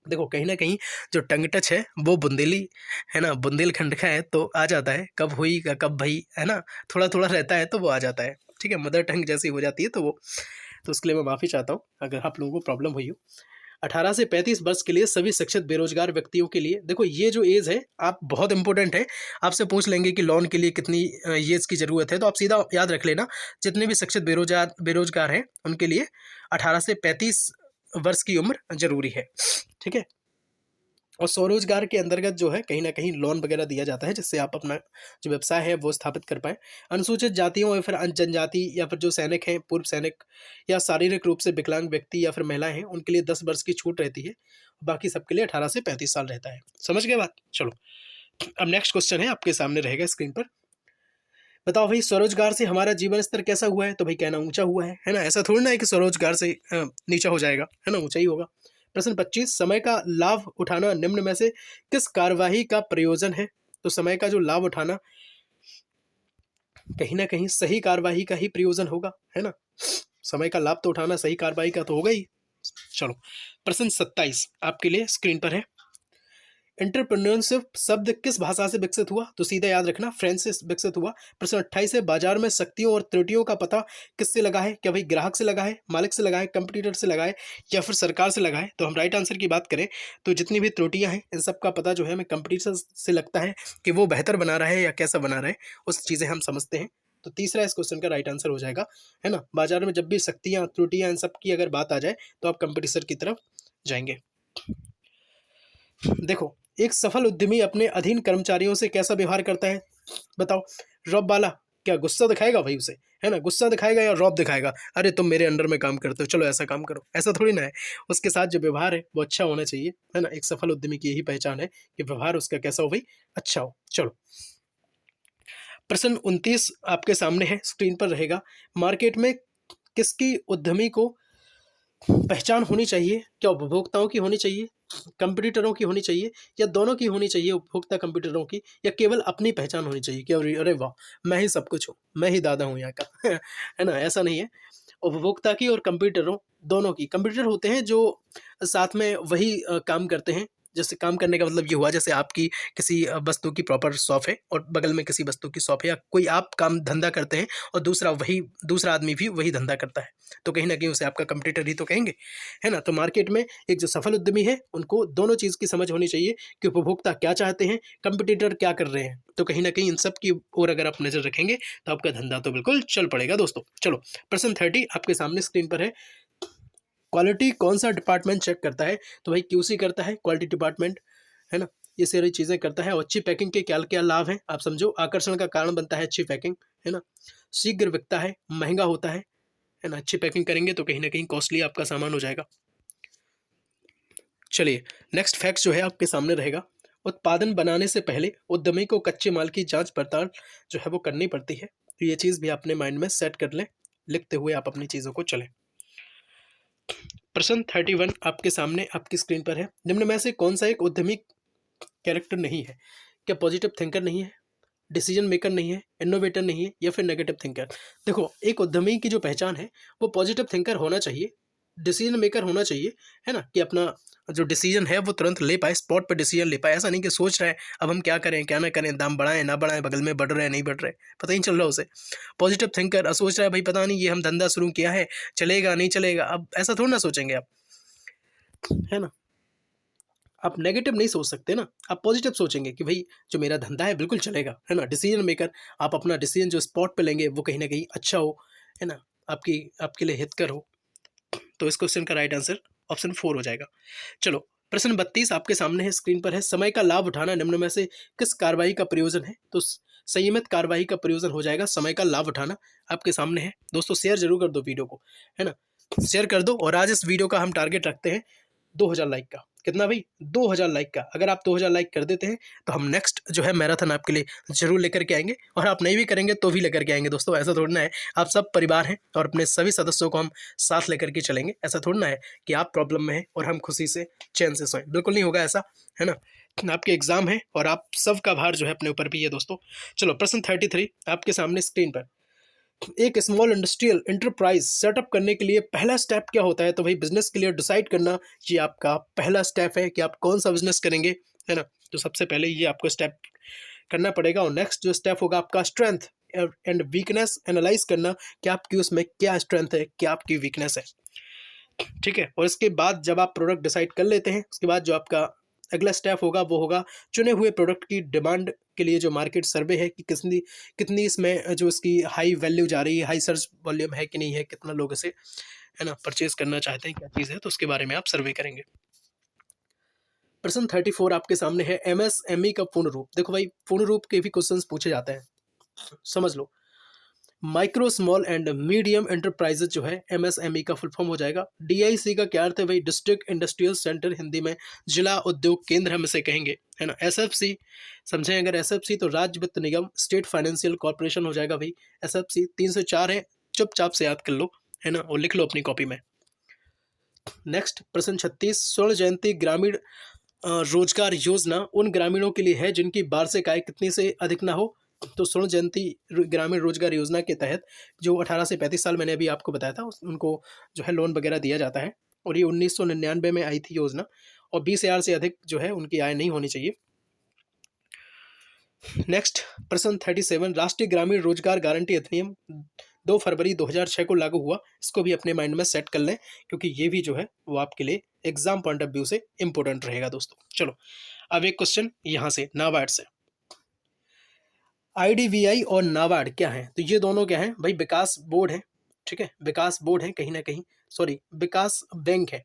देखो कहीं ना कहीं जो टंग टच है वो बुंदेली है ना, बुंदेलखंड का है, तो आ जाता है कब हुई का कब भाई, है ना, थोड़ा थोड़ा रहता है तो वो आ जाता है। ठीक है, मदर टंग जैसी हो जाती है तो वो, तो उसके लिए मैं माफ़ी चाहता हूँ अगर आप लोगों को प्रॉब्लम हुई हो। 18 से 35 वर्ष के लिए सभी शिक्षित बेरोजगार व्यक्तियों के लिए, देखो ये जो एज है आप बहुत इंपॉर्टेंट है, आपसे पूछ लेंगे कि लोन के लिए कितनी एज की ज़रूरत है, तो आप सीधा याद रख लेना जितने भी शिक्षित बेरोजगार हैं उनके लिए 18 से 35 वर्ष की उम्र जरूरी है। ठीक है, और स्वरोजगार के अंतर्गत जो है कहीं ना कहीं लोन वगैरह दिया जाता है जिससे आप अपना जो व्यवसाय है वो स्थापित कर पाए। अनुसूचित जातियों या फिर जनजाति या फिर जो सैनिक हैं, पूर्व सैनिक या शारीरिक रूप से विकलांग व्यक्ति या फिर महिलाएं हैं उनके लिए 10 वर्ष की छूट रहती है, बाकी सबके लिए 18 से 35 साल रहता है। समझ गए बात? चलो अब नेक्स्ट क्वेश्चन है आपके सामने रहेगा स्क्रीन पर। बताओ भाई स्वरोजगार से हमारा जीवन स्तर कैसा हुआ है? तो भाई कहना ऊंचा हुआ है ना, ऐसा थोड़ी ना है कि स्वरोजगार से नीचा हो जाएगा, है ना, ऊंचा ही होगा। प्रश्न 25, समय का लाभ उठाना निम्न में से किस कार्यवाही का प्रयोजन है? तो समय का जो लाभ उठाना कहीं ना कहीं सही कार्यवाही का ही प्रयोजन होगा, है ना, समय का लाभ तो उठाना सही कार्यवाही का तो होगा ही। चलो प्रश्न 27 आपके लिए स्क्रीन पर है। एंटरप्रेन्योरशिप शब्द किस भाषा से विकसित हुआ? तो सीधा याद रखना फ्रेंच से विकसित हुआ। प्रश्न 28 है, बाजार में शक्तियों और त्रुटियों का पता किससे लगा है? क्या भाई ग्राहक से लगा है, मालिक से लगा है, कंपटीटर से लगा है या फिर सरकार से लगा है? तो हम राइट आंसर की बात करें तो जितनी भी त्रुटियां हैं इन सब का पता जो है हमें कंपटीटर से लगता है कि वो बेहतर बना रहा है या कैसा बना रहा है, उस चीज़ें हम समझते हैं। तो तीसरा इस क्वेश्चन का राइट आंसर हो जाएगा, है ना, बाजार में जब भी शक्तियाँ त्रुटियाँ इन सब की अगर बात आ जाए तो आप कंपटीटर की तरफ जाएंगे। देखो एक सफल उद्यमी अपने अधीन कर्मचारियों से कैसा व्यवहार करता है? बताओ, रौब वाला क्या गुस्सा दिखाएगा भाई उसे, है ना, गुस्सा दिखाएगा या रौब दिखाएगा, अरे तुम मेरे अंडर में काम करते हो चलो ऐसा काम करो, ऐसा थोड़ी ना है। उसके साथ जो व्यवहार है वो अच्छा होना चाहिए, है ना, एक सफल उद्यमी की यही पहचान है कि व्यवहार उसका कैसा हो भाई, अच्छा हो। चलो प्रश्न 29 आपके सामने है, स्क्रीन पर रहेगा। मार्केट में किसकी उद्यमी को पहचान होनी चाहिए? क्या उपभोक्ताओं की होनी चाहिए, कंपटीटरों की होनी चाहिए या दोनों की होनी चाहिए, उपभोक्ता कंपटीटरों की, या केवल अपनी पहचान होनी चाहिए कि अरे वाह मैं ही सब कुछ हूँ, मैं ही दादा हूँ यहाँ का है ना, ऐसा नहीं है। उपभोक्ता की और कंप्यूटरों दोनों की। कंप्यूटर होते हैं जो साथ में वही काम करते हैं, जैसे काम करने का मतलब ये हुआ जैसे आपकी किसी वस्तु की प्रॉपर शॉप है और बगल में किसी वस्तु की शॉप है, या कोई आप काम धंधा करते हैं और दूसरा आदमी भी वही धंधा करता है, तो कहीं ना कहीं उसे आपका कंप्यूटर ही तो कहेंगे, है ना। तो मार्केट में एक जो सफल उद्यमी है उनको दोनों चीज़ की समझ होनी चाहिए कि उपभोक्ता क्या चाहते हैं, कंपटीटर क्या कर रहे हैं, तो कहीं ना कहीं इन सब की ओर अगर आप नज़र रखेंगे तो आपका धंधा तो बिल्कुल चल पड़ेगा दोस्तों। चलो प्रश्न 30 आपके सामने स्क्रीन पर है। क्वालिटी कौन सा डिपार्टमेंट चेक करता है? तो भाई क्यूसी करता है, क्वालिटी डिपार्टमेंट, है ना, ये सारी चीज़ें करता है। और अच्छी पैकिंग के क्या क्या लाभ हैं आप समझो, आकर्षण का कारण बनता है अच्छी पैकिंग, है ना, शीघ्र बिकता है, महंगा होता है ना, अच्छी पैकिंग करेंगे तो कहीं ना कहीं कॉस्टली आपका सामान हो जाएगा। चलिए नेक्स्ट फैक्ट जो है आपके सामने रहेगा। उत्पादन बनाने से पहले उद्यमी को कच्चे माल की जांच पड़ताल जो है वो करनी पड़ती है, तो ये चीज़ भी अपने माइंड में सेट कर लें, लिखते हुए आप अपनी चीज़ों को चलें। प्रश्न 31 आपके सामने आपकी स्क्रीन पर है। निम्न में से कौन सा एक उद्यमी कैरेक्टर नहीं है? क्या पॉजिटिव थिंकर नहीं है, डिसीजन मेकर नहीं है, इनोवेटर नहीं है या फिर नेगेटिव थिंकर? देखो एक उद्यमी की जो पहचान है वो पॉजिटिव थिंकर होना चाहिए, डिसीजन मेकर होना चाहिए, है ना, कि अपना जो डिसीजन है वो तुरंत ले पाए, स्पॉट पर डिसीजन ले पाए, ऐसा नहीं कि सोच रहे हैं अब हम क्या करें क्या ना करें, दाम बढ़ाएं ना बढ़ाएं, बगल में बढ़ रहे हैं नहीं बढ़ रहे, पता ही नहीं चल रहा उसे। पॉजिटिव थिंकर सोच रहा है भाई पता नहीं ये हम धंधा शुरू किया है चलेगा नहीं चलेगा, अब ऐसा थोड़ा ना सोचेंगे आप, है ना। आप नेगेटिव नहीं सोच सकते ना, आप पॉजिटिव सोचेंगे कि भाई जो मेरा धंधा है बिल्कुल चलेगा, है ना। डिसीजन मेकर आप अपना डिसीजन जो स्पॉट पे लेंगे वो कहीं ना कहीं अच्छा हो, है ना, आपके लिए हितकर हो। तो इस क्वेश्चन का राइट आंसर ऑप्शन 4 हो जाएगा। चलो प्रश्न 32 आपके सामने है, स्क्रीन पर है। समय का लाभ उठाना निम्न में से किस कार्रवाई का प्रयोजन है? तो संयमित कार्रवाई का प्रयोजन हो जाएगा समय का लाभ उठाना। आपके सामने है दोस्तों, शेयर जरूर कर दो वीडियो को, है ना, शेयर कर दो। और आज इस वीडियो का हम टारगेट रखते हैं 2000 लाइक का। कितना भाई? 2000 लाइक का। अगर आप 2000 लाइक कर देते हैं तो हम नेक्स्ट जो है मैराथन आपके लिए जरूर लेकर के आएंगे, और आप नहीं भी करेंगे तो भी लेकर के आएंगे दोस्तों। ऐसा थोड़ा ना है, आप सब परिवार हैं और अपने सभी सदस्यों को हम साथ लेकर के चलेंगे। ऐसा थोड़ा ना है कि आप प्रॉब्लम में हैं और हम खुशी से चैन से सोएं, बिल्कुल नहीं होगा ऐसा, है ना। आपके एग्जाम है और आप सबका भार जो है अपने ऊपर भी है दोस्तों। चलो प्रश्न 33 आपके सामने स्क्रीन पर। एक स्मॉल इंडस्ट्रियल इंटरप्राइज सेटअप करने के लिए पहला स्टेप क्या होता है? तो भाई बिजनेस के लिए डिसाइड करना ये आपका पहला स्टेप है कि आप कौन सा बिजनेस करेंगे, है ना। तो सबसे पहले ये आपको स्टेप करना पड़ेगा। और नेक्स्ट जो स्टेप होगा आपका स्ट्रेंथ एंड वीकनेस एनालाइज करना कि आपकी उसमें क्या स्ट्रेंथ है, क्या आपकी वीकनेस है, ठीक है। और इसके बाद जब आप प्रोडक्ट डिसाइड कर लेते हैं, उसके बाद जो आपका अगला स्टेप होगा वो होगा चुने हुए प्रोडक्ट की डिमांड के लिए जो मार्केट सर्वे है कि कितनी इसमें जो इसकी हाई वैल्यू जा रही है, हाई सर्च वॉल्यूम है कि नहीं है, कितना लोग इसे, है ना, परचेज करना चाहते हैं, क्या चीज़ है, तो उसके बारे में आप सर्वे करेंगे। प्रश्न 34 आपके सामने है। एमएसएमई का पूर्ण रूप। देखो भाई, पूर्ण रूप के भी क्वेश्चंस पूछे जाते हैं, समझ लो। Micro small and medium enterprises जो है एमएसएमई का फुल फॉर्म हो जाएगा। डीआईसी का क्या अर्थ है भाई? डिस्ट्रिक्ट इंडस्ट्रियल सेंटर, हिंदी में जिला उद्योग केंद्र हम इसे कहेंगे, है ना। एसएफसी समझें, अगर एसएफसी तो राज्य वित्त निगम, स्टेट फाइनेंशियल कॉर्पोरेशन हो जाएगा भाई एसएफसी। 304 है, चुपचाप से याद कर लो, है ना, और लिख लो अपनी कॉपी में। नेक्स्ट प्रश्न 36। स्वर्ण जयंती ग्रामीण रोजगार योजना उन ग्रामीणों के लिए है जिनकी वार्षिक आय कितनी से अधिक ना हो। तो स्वर्ण जयंती ग्रामीण रोजगार योजना के तहत जो 18 से 35 साल, मैंने अभी आपको बताया था, उनको जो है लोन वगैरह दिया जाता है। और ये 1999 में आई थी योजना, और 20,000 से अधिक जो है उनकी आय नहीं होनी चाहिए। नेक्स्ट प्रश्न 37। राष्ट्रीय ग्रामीण रोजगार गारंटी अधिनियम 2 फरवरी 2006 को लागू हुआ। इसको भी अपने माइंड में सेट कर लें, क्योंकि ये भी जो है वो आपके लिए एग्जाम पॉइंट ऑफ व्यू से इंपॉर्टेंट रहेगा दोस्तों। चलो अब एक क्वेश्चन यहाँ से नाबार्ड से। आईडीबीआई और नाबार्ड क्या है? तो ये दोनों क्या है भाई? विकास बोर्ड है, ठीक है, विकास बोर्ड है कहीं ना कहीं, सॉरी विकास बैंक है।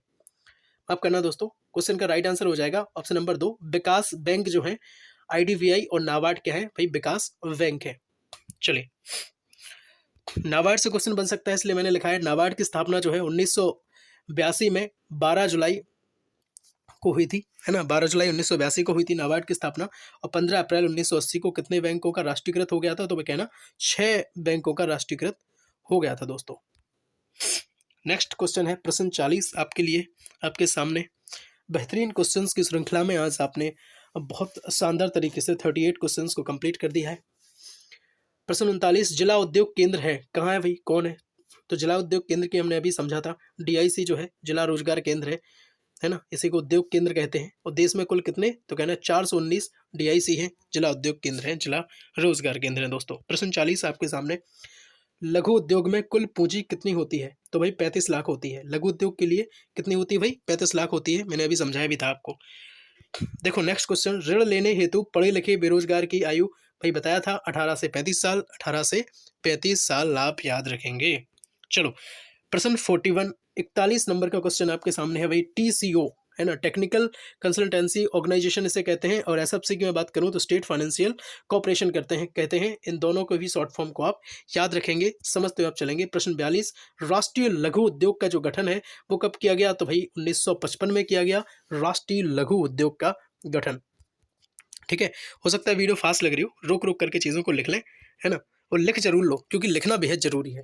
माफ करना दोस्तों, क्वेश्चन का राइट आंसर हो जाएगा ऑप्शन नंबर 2, विकास बैंक जो है। आईडीबीआई और नाबार्ड क्या है भाई? विकास बैंक है। चलिए, नाबार्ड से क्वेश्चन बन सकता है, इसलिए मैंने लिखा है नाबार्ड की स्थापना जो है 1982 में 12 जुलाई को हुई थी, है ना। 12 जुलाई 1982 को हुई थी नाबार्ड की स्थापना। और 15 अप्रैल 1980 को कितने बैंकों का राष्ट्रीयकृत हो गया था? तो मैं कहना 6 बैंकों का राष्ट्रीयकृत हो गया था दोस्तों। नेक्स्ट क्वेश्चन है प्रश्न 40 आपके लिए, आपके सामने। बेहतरीन क्वेश्चंस की श्रृंखला में आज आपने बहुत शानदार तरीके से 38 क्वेश्चंस को कंप्लीट कर दिया है। प्रश्न 39। जिला उद्योग केंद्र है कहाँ है भाई? कौन है? तो जिला उद्योग केंद्र की हमने अभी समझा था, डीआईसी जो है जिला रोजगार केंद्र है ना, इसी को उद्योग केंद्र कहते हैं। और देश में कुल कितने? तो कहना 419 डीआईसी हैं, जिला उद्योग केंद्र हैं, जिला रोजगार केंद्र हैं दोस्तों। प्रश्न 40 आपके सामने। लघु उद्योग में कुल पूंजी कितनी होती है? तो भाई 35 लाख होती है। लघु उद्योग के लिए कितनी होती है भाई? 35 लाख होती है, मैंने अभी समझाया भी था आपको। देखो नेक्स्ट क्वेश्चन। ऋण लेने हेतु पढ़े लिखे बेरोजगार की आयु, भाई बताया था 18 से 35 साल। 18 से 35 साल आप याद रखेंगे। चलो प्रश्न 41 41 नंबर का क्वेश्चन आपके सामने है भाई। टीसीओ है ना, टेक्निकल कंसल्टेंसी ऑर्गेनाइजेशन इसे कहते हैं। और एसएफसी की मैं बात करूं तो स्टेट फाइनेंशियल कॉर्पोरेशन कहते हैं। इन दोनों को भी शॉर्ट फॉर्म को आप याद रखेंगे, समझते हुए आप चलेंगे। प्रश्न 42। राष्ट्रीय लघु उद्योग का जो गठन है वो कब किया गया? तो भाई 1955 में किया गया राष्ट्रीय लघु उद्योग का गठन, ठीक है। हो सकता है वीडियो फास्ट लग रही हो, रोक रोक करके चीज़ों को लिख लें, है ना, और लिख जरूर लो, क्योंकि लिखना बेहद जरूरी है।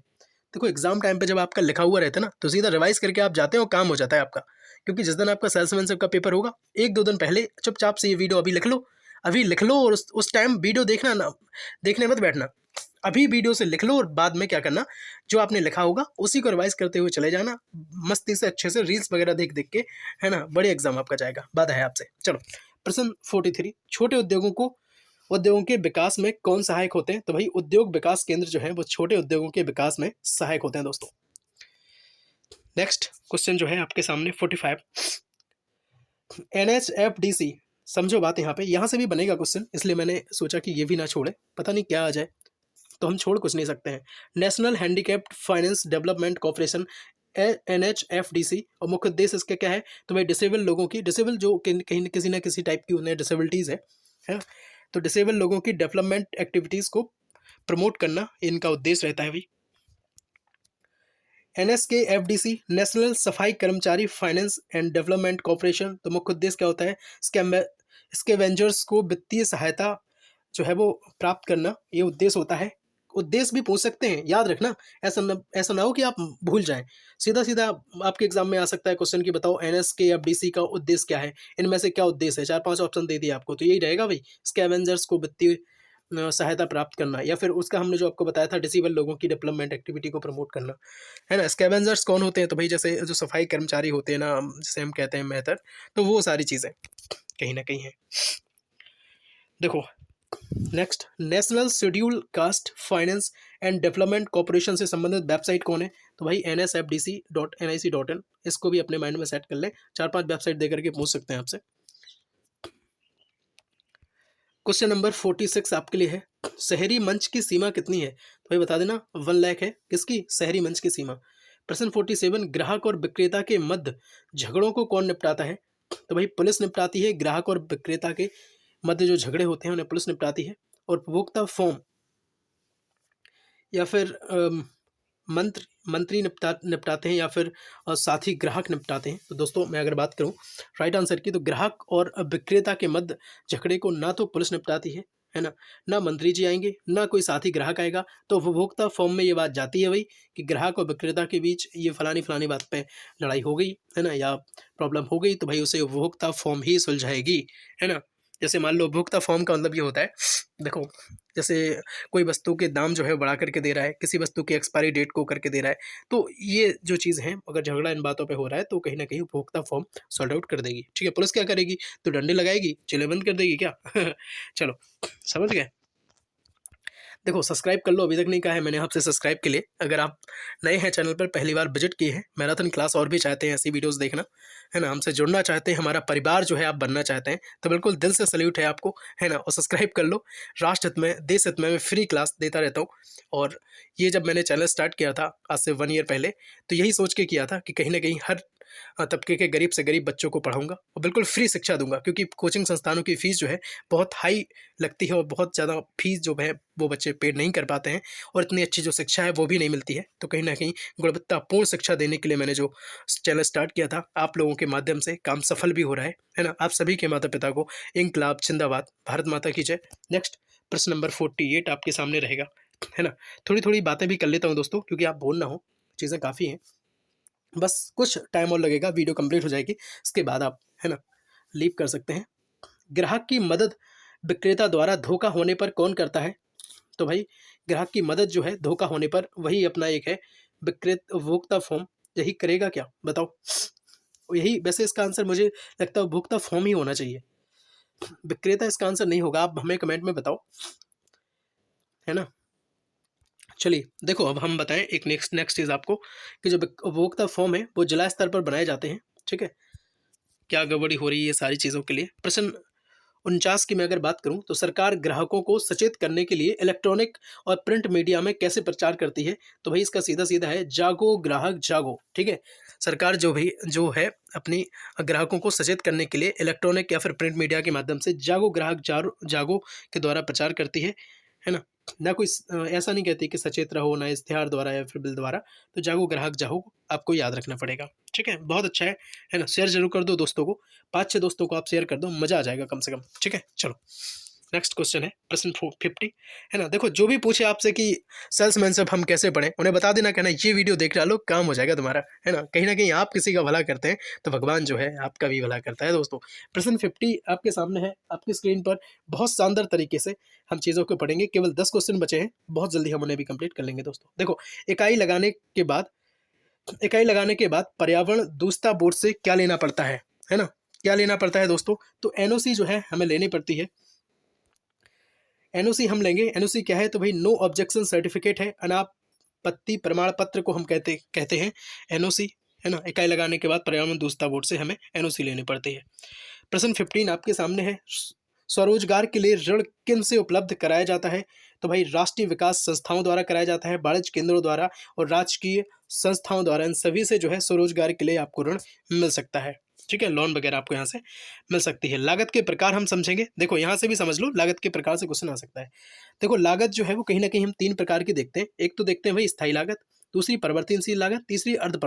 देखो एग्जाम टाइम पे जब आपका लिखा हुआ रहता है ना, तो सीधा रिवाइज करके आप जाते हो, काम हो जाता है आपका। क्योंकि जिस दिन आपका सेल्समैनशिप का पेपर होगा, 1-2 दिन पहले चुपचाप से ये वीडियो अभी लिख लो, और उस टाइम वीडियो देखना ना, देखने मत बैठना, अभी वीडियो से लिख लो। और बाद में क्या करना, जो आपने लिखा होगा उसी को रिवाइज करते हुए चले जाना, मस्ती से अच्छे से रील्स वगैरह देख देख के, है ना, बड़े एग्जाम आपका जाएगा, वादा है आपसे। चलो प्रश्न 43। छोटे उद्योगों के विकास में कौन सहायक होते हैं? तो भाई उद्योग विकास केंद्र जो है वो छोटे उद्योगों के विकास में सहायक होते हैं दोस्तों। नेक्स्ट क्वेश्चन जो है आपके सामने 45। एनएचएफडीसी, समझो बात यहाँ से भी बनेगा क्वेश्चन, इसलिए मैंने सोचा कि ये भी ना छोड़े, पता नहीं क्या आ जाए, तो हम छोड़ कुछ नहीं सकते हैं। National handicapped finance development corporation NHFDC, और मुख्य उद्देश्य इसका क्या है तो भाई डिसेबल लोगों की, डिसेबल जो कहीं किसी ना किसी टाइप की उन्हें डिसेबिलिटीज़ है ना, तो डिसेबल लोगों की डेवलपमेंट एक्टिविटीज़ को प्रमोट करना इनका उद्देश्य रहता है भाई। NSKFDC, नेशनल सफाई कर्मचारी फाइनेंस एंड डेवलपमेंट कॉर्पोरेशन, तो मुख्य उद्देश्य क्या होता है स्कैवेंजर्स को वित्तीय सहायता जो है वो प्राप्त करना, ये उद्देश्य होता है। उद्देश्य भी पूछ सकते हैं, याद रखना, ऐसा ना हो कि आप भूल जाएं। सीधा सीधा आपके एग्जाम में आ सकता है क्वेश्चन कि बताओ NSKFDC का उद्देश्य क्या है, इनमें से क्या उद्देश्य है, 4-5 ऑप्शन दे दिए आपको, तो यही रहेगा भाई, स्कैवेंजर्स को वित्तीय सहायता प्राप्त करना, या फिर उसका हमने जो आपको बताया था डिसेबल लोगों की डेवलपमेंट एक्टिविटी को प्रमोट करना, है ना। स्कैवेंजर्स कौन होते हैं तो भाई जैसे जो सफाई कर्मचारी होते हैं ना, जिसे हम कहते हैं मेहतर, तो वो सारी चीज़ें कहीं ना कहीं है। देखो next, national schedule caste finance and development corporation से संबंधित वेबसाइट कौन है तो भाई nsfdc.nic.in, इसको भी अपने माइंड में सेट कर लें, 4-5 वेबसाइट देकर के पूछ सकते हैं आपसे। क्वेश्चन नंबर 46 आपके लिए है, शहरी मंच की सीमा कितनी है तो भाई बता देना 1 लाख है, किसकी, शहरी मंच की सीमा। प्रश्न 47, ग्राहक और विक्रेता के मध्य झगड़ों को कौन निपटाता है तो भाई पुलिस निपटाती है, ग्राहक और विक्रेता के मध्य जो झगड़े होते हैं उन्हें पुलिस निपटाती है। और उपभोक्ता फॉर्म या फिर मंत्री निपटाते हैं, या फिर साथ ही ग्राहक निपटाते हैं। तो दोस्तों मैं अगर बात करूं राइट आंसर की, तो ग्राहक और विक्रेता के मध्य झगड़े को ना तो पुलिस निपटाती है ना, ना मंत्री जी आएंगे, ना कोई साथी ग्राहक आएगा। तो उपभोक्ता फॉर्म में ये बात जाती है भाई कि ग्राहक और विक्रेता के बीच ये फलानी बात पे लड़ाई हो गई है ना, या प्रॉब्लम हो गई, तो भाई उसे उपभोक्ता फॉर्म ही सुलझाएगी, है ना। जैसे मान लो उपभोक्ता फॉर्म का मतलब ये होता है, देखो जैसे कोई वस्तु के दाम जो है बढ़ा करके दे रहा है, किसी वस्तु की एक्सपायरी डेट को करके दे रहा है, तो ये जो चीज़ है अगर झगड़ा इन बातों पे हो रहा है तो कहीं ना कहीं उपभोक्ता फॉर्म सॉल्व आउट कर देगी। ठीक है, पुलिस क्या करेगी तो डंडे लगाएगी, जेलें बंद कर देगी क्या चलो समझ गए। देखो सब्सक्राइब कर लो, अभी तक नहीं कहा है मैंने आपसे सब्सक्राइब के लिए। अगर आप नए हैं चैनल पर, पहली बार विजिट किए हैं, मैराथन क्लास और भी चाहते हैं ऐसी वीडियोस देखना, है ना, हमसे जुड़ना चाहते हैं, हमारा परिवार जो है आप बनना चाहते हैं, तो बिल्कुल दिल से सल्यूट है आपको, है ना। और सब्सक्राइब कर लो, राष्ट्र हित में देश हित में मैं फ्री क्लास देता रहता हूँ। और ये जब मैंने चैनल स्टार्ट किया था आज से 1 ईयर पहले, तो यही सोच के किया था कि कहीं ना कहीं हर तबके के गरीब से गरीब बच्चों को पढ़ाऊंगा और बिल्कुल फ्री शिक्षा दूंगा, क्योंकि कोचिंग संस्थानों की फ़ीस जो है बहुत हाई लगती है और बहुत ज़्यादा फीस जो है वो बच्चे पेड नहीं कर पाते हैं, और इतनी अच्छी जो शिक्षा है वो भी नहीं मिलती है। तो कहीं ना कहीं गुणवत्तापूर्ण शिक्षा देने के लिए मैंने जो चैनल स्टार्ट किया था, आप लोगों के माध्यम से काम सफल भी हो रहा है ना। आप सभी के माता पिता को इंकलाब जिंदाबाद, भारत माता की जय। नेक्स्ट प्रश्न नंबर 48 आपके सामने रहेगा, है ना। थोड़ी थोड़ी बातें भी कर लेता हूँ दोस्तों, क्योंकि आप बोल ना हो, चीज़ें काफ़ी हैं, बस कुछ टाइम और लगेगा, वीडियो कंप्लीट हो जाएगी, इसके बाद आप, है ना, लीव कर सकते हैं। ग्राहक की मदद विक्रेता द्वारा धोखा होने पर कौन करता है तो भाई ग्राहक की मदद जो है धोखा होने पर वही अपना एक है विक्रेता, उपभोक्ता फॉर्म, यही करेगा क्या बताओ। यही वैसे इसका आंसर मुझे लगता है उपभोक्ता फॉर्म ही होना चाहिए, विक्रेता इसका आंसर नहीं होगा, आप हमें कमेंट में बताओ, है ना। चलिए देखो अब हम बताएं एक नेक्स्ट चीज़ आपको कि जो उपभोक्ता फॉर्म है वो जिला स्तर पर बनाए जाते हैं। ठीक है, क्या गड़बड़ी हो रही है ये सारी चीज़ों के लिए। प्रश्न 49 की मैं अगर बात करूं तो सरकार ग्राहकों को सचेत करने के लिए इलेक्ट्रॉनिक और प्रिंट मीडिया में कैसे प्रचार करती है तो भाई इसका सीधा सीधा है जागो ग्राहक जागो। ठीक है, सरकार जो है अपनी ग्राहकों को सचेत करने के लिए इलेक्ट्रॉनिक या फिर प्रिंट मीडिया के माध्यम से जागो ग्राहक जागो के द्वारा प्रचार करती है ना। ना कोई ऐसा नहीं कहती कि सचेत रहो, ना इश्तिहार द्वारा या फिर बिल द्वारा, तो जागो ग्राहक जागो आपको याद रखना पड़ेगा। ठीक है, बहुत अच्छा है ना। शेयर जरूर कर दो दोस्तों को, 5-6 दोस्तों को आप शेयर कर दो, मजा आ जाएगा कम से कम। ठीक है, चलो नेक्स्ट क्वेश्चन है प्रश्न 50, है ना। देखो जो भी पूछे आपसे कि सेल्समैनशिप हम कैसे पढ़ें, उन्हें बता देना, कहना ये वीडियो देख डालो, काम हो जाएगा तुम्हारा, है ना। कहीं ना कहीं आप किसी का भला करते हैं तो भगवान जो है आपका भी भला करता है दोस्तों। प्रश्न 50 आपके सामने है आपकी स्क्रीन पर, बहुत शानदार तरीके से हम चीज़ों को पढ़ेंगे, केवल 10 क्वेश्चन बचे हैं, बहुत जल्दी हम उन्हें भी कंप्लीट कर लेंगे दोस्तों। देखो इकाई लगाने के बाद पर्यावरण दूषिता बोर्ड से क्या लेना पड़ता है ना, क्या लेना पड़ता है दोस्तों, तो एनओसी जो है हमें लेनी पड़ती है। एनओसी हम लेंगे, एनओसी क्या है तो भाई नो ऑब्जेक्शन सर्टिफिकेट है, अनापत्ति प्रमाण पत्र को हम कहते हैं एनओसी, है ना। इकाई लगाने के बाद पर्यावरण दूषिता बोर्ड से हमें एनओसी लेनी पड़ती है। प्रश्न 15 आपके सामने है, स्वरोजगार के लिए ऋण किन से उपलब्ध कराया जाता है? तो भाई राष्ट्रीय विकास संस्थाओं द्वारा कराया जाता है, वाणिज्य केंद्रों द्वारा और राजकीय संस्थाओं द्वारा। इन सभी से जो है स्वरोजगार के लिए आपको ऋण मिल सकता है। ठीक है, लोन वगैरह आपको यहाँ से मिल सकती है। लागत के प्रकार हम समझेंगे। देखो यहाँ से भी समझ लो, लागत के प्रकार से क्वेश्चन आ सकता है। देखो लागत जो है वो कहीं ना कहीं हम 3 प्रकार की देखते हैं। एक तो देखते हैं भाई स्थायी लागत, दूसरी परिवर्तनशील लागत, तीसरी अर्ध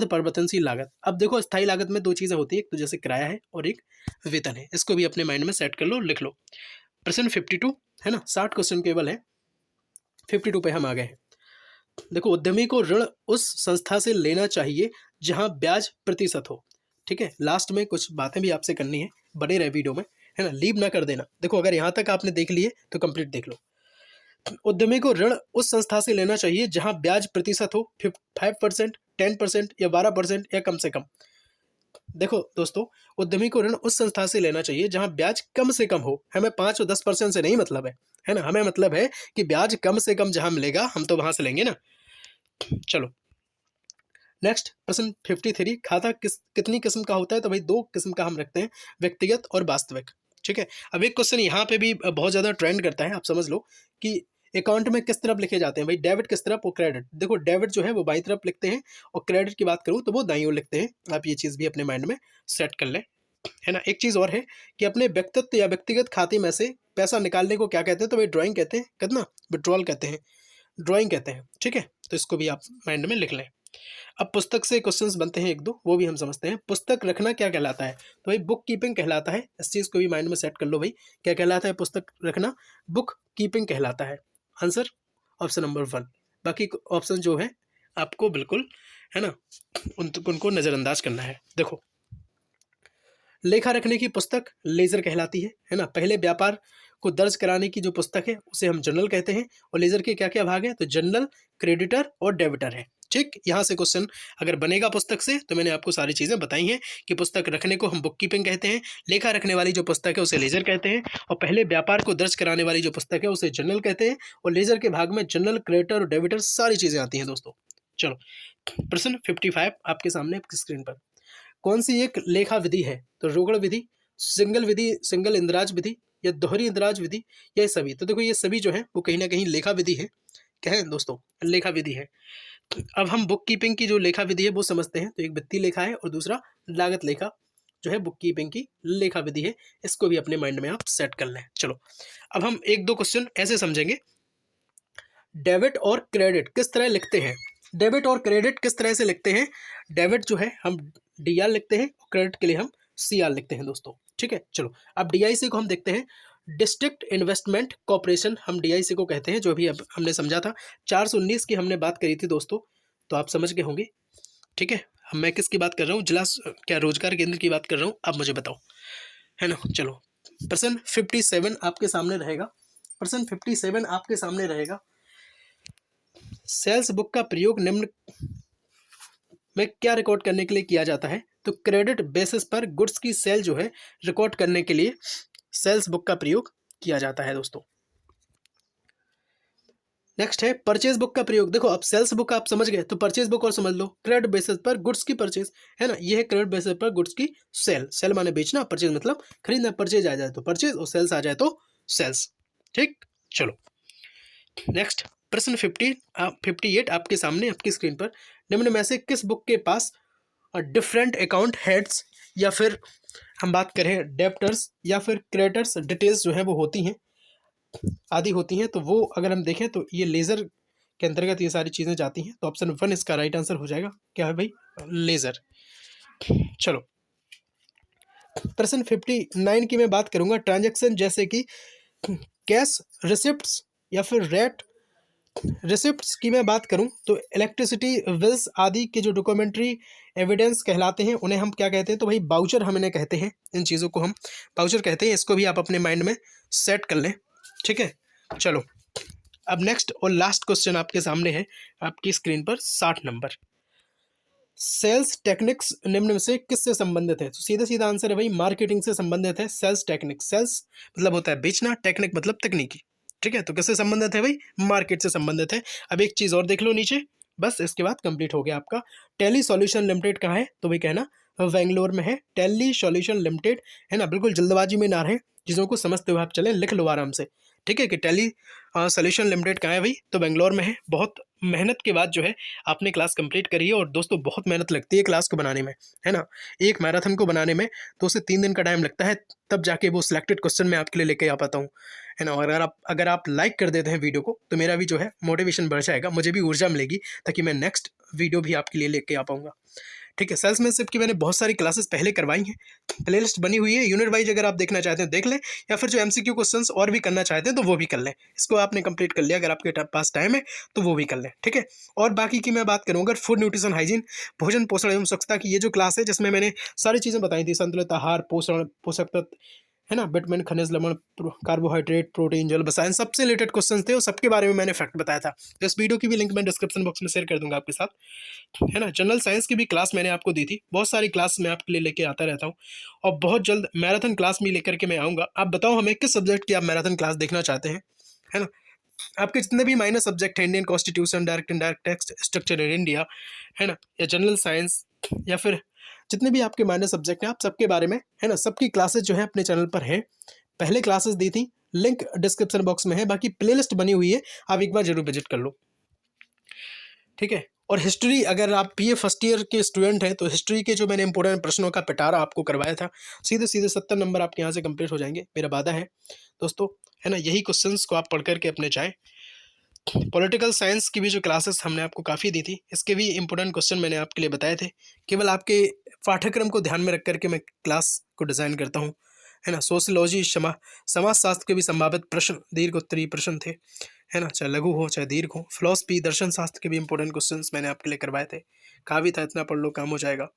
परिवर्तनशील लागत। अब देखो स्थायी लागत में 2 चीज़ें होती है, एक तो जैसे किराया है और एक वेतन है। इसको भी अपने माइंड में सेट कर लो, लिख लो। प्रश्न 52 है ना, 60 क्वेश्चन केवल है, 52 पे हम आ गए हैं। देखो उद्यमी को ऋण उस संस्था से लेना चाहिए जहां ब्याज प्रतिशत हो। ठीक है, लास्ट में कुछ बातें भी आपसे करनी है, बने रहे वीडियो में, है ना, लीव ना कर देना। देखो अगर यहाँ तक आपने देख लिए तो कंप्लीट देख लो। उद्यमी को ऋण उस संस्था से लेना चाहिए जहां ब्याज प्रतिशत हो 5%, 10% या 12% या कम से कम। देखो दोस्तों, उद्यमी को ऋण उस संस्था से लेना चाहिए जहां ब्याज कम से कम हो। हमें 5 और 10% से नहीं मतलब है ना, हमें मतलब है कि ब्याज कम से कम जहां मिलेगा हम तो वहां से लेंगे ना। चलो नेक्स्ट प्रश्न 53, खाता कितनी किस्म का होता है? तो भाई 2 किस्म का हम रखते हैं, व्यक्तिगत और वास्तविक। ठीक है, अब एक क्वेश्चन यहाँ पे भी बहुत ज़्यादा ट्रेंड करता है, आप समझ लो कि अकाउंट में किस तरफ लिखे जाते हैं भाई, डेबिट किस तरफ और क्रेडिट। देखो डेबिट जो है वो बाई तरफ लिखते हैं और क्रेडिट की बात करूँ तो वो दाईं ओर लिखते हैं। आप ये चीज़ भी अपने माइंड में सेट कर लें, है ना। एक चीज़ और है कि अपने व्यक्तित्व या व्यक्तिगत खाते में से पैसा निकालने को क्या कहते हैं? तो भाई ड्राइंग कहते हैं, कितना विड्रॉल कहते हैं, ड्राइंग कहते हैं। ठीक है, तो इसको भी आप माइंड में लिख लें। अब पुस्तक से क्वेश्चंस बनते हैं 1-2, वो भी हम समझते हैं। पुस्तक रखना क्या कहलाता है? तो भाई बुक कीपिंग कहलाता है। इस चीज़ को भी माइंड में सेट कर लो भाई, क्या कहलाता है पुस्तक रखना? बुक कीपिंग कहलाता है। Answer option number 1। बाकी ऑप्शन जो है आपको बिल्कुल, है ना, उनको नज़रअंदाज करना है। देखो लेखा रखने की पुस्तक लेजर कहलाती है ना। पहले व्यापार को दर्ज कराने की जो पुस्तक है उसे हम जर्नल कहते हैं। और लेजर के क्या क्या भाग हैं? तो जर्नल, क्रेडिटर और डेबिटर है। ठीक, यहाँ से क्वेश्चन अगर बनेगा पुस्तक से तो मैंने आपको सारी चीज़ें बताई हैं कि पुस्तक रखने को हम बुक कीपिंग कहते हैं, लेखा रखने वाली जो पुस्तक है उसे लेजर कहते हैं, और पहले व्यापार को दर्ज कराने वाली जो पुस्तक है उसे जर्नल कहते हैं। और लेजर के भाग में जर्नल, क्रेडिटर और डेबिटर सारी चीज़ें आती हैं दोस्तों। चलो प्रश्न 55 आपके सामने आपकी स्क्रीन पर। कौन सी एक लेखा विधि है? तो रोकड़ विधि, सिंगल विधि, सिंगल इंदिराज विधि या दोहरी इंदिराज विधि या ये सभी? तो देखो ये सभी जो है वो कहीं ना कहीं लेखा विधि है। क्या है दोस्तों? लेखा विधि है। अब हम बुक कीपिंग की जो लेखा विधि है वो समझते हैं। तो एक वित्तीय लेखा है और दूसरा लागत लेखा जो है बुक कीपिंग की लेखा विधि है। इसको भी अपने माइंड में आप सेट कर लें। चलो अब हम 1-2 क्वेश्चन ऐसे समझेंगे। डेबिट और क्रेडिट किस तरह लिखते हैं? डेबिट और क्रेडिट किस तरह से लिखते हैं? डेबिट जो है हम DR लिखते हैं और क्रेडिट के लिए हम CR लिखते हैं दोस्तों। ठीक है, चलो अब DIC को हम देखते हैं। डिस्ट्रिक्ट इन्वेस्टमेंट कॉर्पोरेशन हम DIC को कहते हैं, जो भी अब हमने समझा था। 419 की हमने बात करी थी दोस्तों, तो आप समझ गए होंगे। ठीक है, अब मैं किसकी बात कर रहा हूँ? जिला क्या रोजगार केंद्र की बात कर रहा हूँ, आप मुझे बताओ, है ना। चलो प्रश्न 57 आपके सामने रहेगा। प्रश्न 57 आपके सामने रहेगा। सेल्स बुक का प्रयोग निम्न में क्या रिकॉर्ड करने के लिए किया जाता है? तो क्रेडिट बेसिस पर गुड्स की सेल जो है रिकॉर्ड करने के लिए सेल्स बुक का प्रयोग किया जाता है दोस्तों। नेक्स्ट है परचेज बुक का प्रयोग। देखो अब सेल्स बुक आप समझ गए तो परचेज बुक और समझ लो। क्रेडिट बेसिस पर गुड्स की परचेज, है ना, ये है क्रेडिट बेसिस पर गुड्स की सेल। सेल माने बेचना, परचेज मतलब खरीदना। परचेज आ जाए तो परचेज और सेल्स आ जाए तो सेल्स। ठीक, चलो नेक्स्ट प्रश्न 58 आपके सामने आपकी स्क्रीन पर। निम्न में से किस बुक के पास डिफरेंट अकाउंट हेड्स या फिर हम बात करें डेब्टर्स या फिर क्रेडिटर्स डिटेल्स जो है वो होती हैं, आदि होती हैं, तो वो अगर हम देखें तो ये लेज़र के अंतर्गत ये सारी चीज़ें जाती हैं। तो ऑप्शन 1 इसका राइट आंसर हो जाएगा। क्या है भाई? लेज़र। चलो प्रश्न 59 की मैं बात करूंगा। ट्रांजैक्शन जैसे कि कैश रिसिप्ट्स या फिर रेट रिसिप्ट्स की मैं बात करूं तो इलेक्ट्रिसिटी बिल्स आदि के जो डॉक्यूमेंट्री एविडेंस कहलाते हैं उन्हें हम क्या कहते हैं? तो भाई बाउचर हम इन्हें कहते हैं। इन चीज़ों को हम बाउचर कहते हैं। इसको भी आप अपने माइंड में सेट कर लें। ठीक है, चलो अब नेक्स्ट और लास्ट क्वेश्चन आपके सामने है आपकी स्क्रीन पर 60 नंबर। सेल्स टेक्निक्स निम्न में से किससे संबंधित है? तो सीधा सीधा आंसर है भाई मार्केटिंग से संबंधित है। सेल्स टेक्निक, सेल्स मतलब होता है बेचना, टेक्निक मतलब तकनीकी। ठीक है, तो किससे संबंधित है भाई? मार्केट से संबंधित है। अब एक चीज़ और देख लो नीचे, बस इसके बाद कंप्लीट हो गया आपका। टेली सॉल्यूशन लिमिटेड कहाँ है? तो भाई कहना बेंगलोर में है, टेली सॉल्यूशन लिमिटेड, है ना। बिल्कुल जल्दबाजी में ना रहें, चीज़ों को समझते हुए आप चलें, लिख लो आराम से, ठीक है। कि टेली सॉल्यूशन लिमिटेड कहाँ है भाई, तो बेंगलोर में है। बहुत मेहनत के बाद जो है आपने क्लास कंप्लीट करी है, और दोस्तों बहुत मेहनत लगती है क्लास को बनाने में, है ना। एक मैराथन को बनाने में 2 से 3 दिन का टाइम लगता है, तब जाके वो सिलेक्टेड क्वेश्चन मैं आपके लिए लेके आ पाता हूँ, है ना। और अगर आप लाइक कर देते हैं वीडियो को, तो मेरा भी जो है मोटिवेशन बढ़ जाएगा, मुझे भी ऊर्जा मिलेगी, ताकि मैं नेक्स्ट वीडियो भी आपके लिए लेके आ पाऊँगा, ठीक है। सेल्समैनशिप की मैंने बहुत सारी क्लासेस पहले करवाई हैं, प्लेलिस्ट बनी हुई है, यूनिट वाइज अगर आप देखना चाहते हैं देख लें, या फिर जो एमसीक्यू क्वेश्चंस और भी करना चाहते हैं तो वो भी कर लें। इसको आपने कंप्लीट कर लिया, अगर आपके पास टाइम है तो वो भी कर लें, ठीक है। और बाकी की मैं बात करूँ, अगर फूड न्यूट्रिशन हाइजीन, भोजन पोषण एवं स्वच्छता की ये जो क्लास है, जिसमें मैंने सारी चीज़ें बताई थी, संतुलित आहार, पोषण, पोषक तत्व, है ना, विटामिन, खनिज, लवण, कार्बोहाइड्रेट, प्रोटीन, जल, रसायन, सबसे रिलेटेड क्वेश्चन थे, और सबके बारे में मैंने फैक्ट बताया था। तो इस वीडियो की भी लिंक मैं डिस्क्रिप्शन बॉक्स में शेयर कर दूंगा आपके साथ, है ना। जनरल साइंस की भी क्लास मैंने आपको दी थी, बहुत सारी क्लास मैं आपके लिए लेके आता रहता हूँ, और बहुत जल्द मैराथन क्लास भी लेकर के मैं आऊँगा। आप बताओ हमें किस सब्जेक्ट की आप मैराथन क्लास देखना चाहते हैं, है ना। आपके जितने भी माइनर सब्जेक्ट हैं, Indian constitution, direct indirect tax, structure in India, है ना, या जनरल साइंस, या फिर जितने भी आपके माइनर सब्जेक्ट हैं, आप सबके बारे में, है ना, सबकी क्लासेस जो है अपने चैनल पर हैं। पहले क्लासेस दी थी, लिंक डिस्क्रिप्शन बॉक्स में है, बाकी प्लेलिस्ट बनी हुई है, आप एक बार जरूर विजिट कर लो, ठीक है। और हिस्ट्री, अगर आप बीए फर्स्ट ईयर के स्टूडेंट हैं, तो हिस्ट्री के जो मैंने इंपॉर्टेंट प्रश्नों का पिटारा आपको करवाया था, सीधे सीधे 70 नंबर आपके यहाँ से कंप्लीट हो जाएंगे, मेरा वादा है दोस्तों, है ना। यही क्वेश्चंस को आप पढ़ करके अपने जाएं। पॉलिटिकल साइंस की भी जो क्लासेस हमने आपको काफ़ी दी थी, इसके भी इंपॉर्टेंट क्वेश्चन मैंने आपके लिए बताए थे। केवल आपके पाठ्यक्रम को ध्यान में रख करके मैं क्लास को डिज़ाइन करता हूँ, है ना। सोशियोलॉजी, समाजशास्त्र के भी संभावित प्रश्न, दीर्घ उत्तरीय प्रश्न थे, है ना, चाहे लघु हो चाहे दीर्घ हो। फिलॉसफी, दर्शन शास्त्र के भी इंपॉर्टेंट क्वेश्चंस मैंने आपके लिए करवाए थे। कहा भी था इतना पढ़ लो काम हो जाएगा।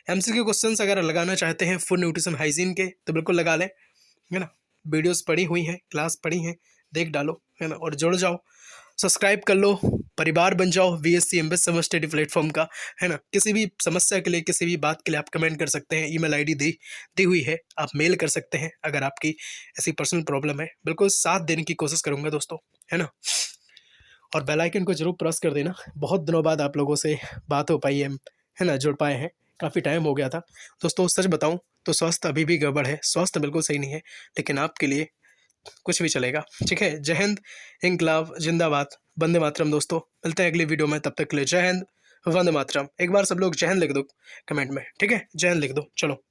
एमसीक्यू क्वेश्चंस अगर लगाना चाहते हैं फूड न्यूट्रिशन हाइजीन के, तो बिल्कुल लगा लें, है ना। वीडियोस पढ़ी हुई हैं, क्लास पढ़ी हैं, देख डालो, है ना, और जुड़ जाओ, सब्सक्राइब कर लो, परिवार बन जाओ वीएससी एमबीए सब स्टडी प्लेटफॉर्म का, है ना। किसी भी समस्या के लिए, किसी भी बात के लिए आप कमेंट कर सकते हैं, ईमेल आईडी दी हुई है, आप मेल कर सकते हैं अगर आपकी ऐसी पर्सनल प्रॉब्लम है। बिल्कुल साथ देने की कोशिश करूंगा दोस्तों, है ना। और बेल आइकन को जरूर प्रेस कर देना। बहुत दिनों बाद आप लोगों से बात हो पाई है ना, जुड़ पाए हैं, काफ़ी टाइम हो गया था दोस्तों। सच बताऊं तो स्वास्थ्य अभी भी गड़बड़ है, स्वास्थ्य बिल्कुल सही नहीं है, लेकिन आपके लिए कुछ भी चलेगा, ठीक है। जय हिंद, इंकलाब जिंदाबाद, वंदे मातरम दोस्तों। मिलते हैं अगली वीडियो में, तब तक के लिए जय हिंद, वंदे मातरम। एक बार सब लोग जय हिंद लिख दो कमेंट में, ठीक है, जय हिंद लिख दो, चलो।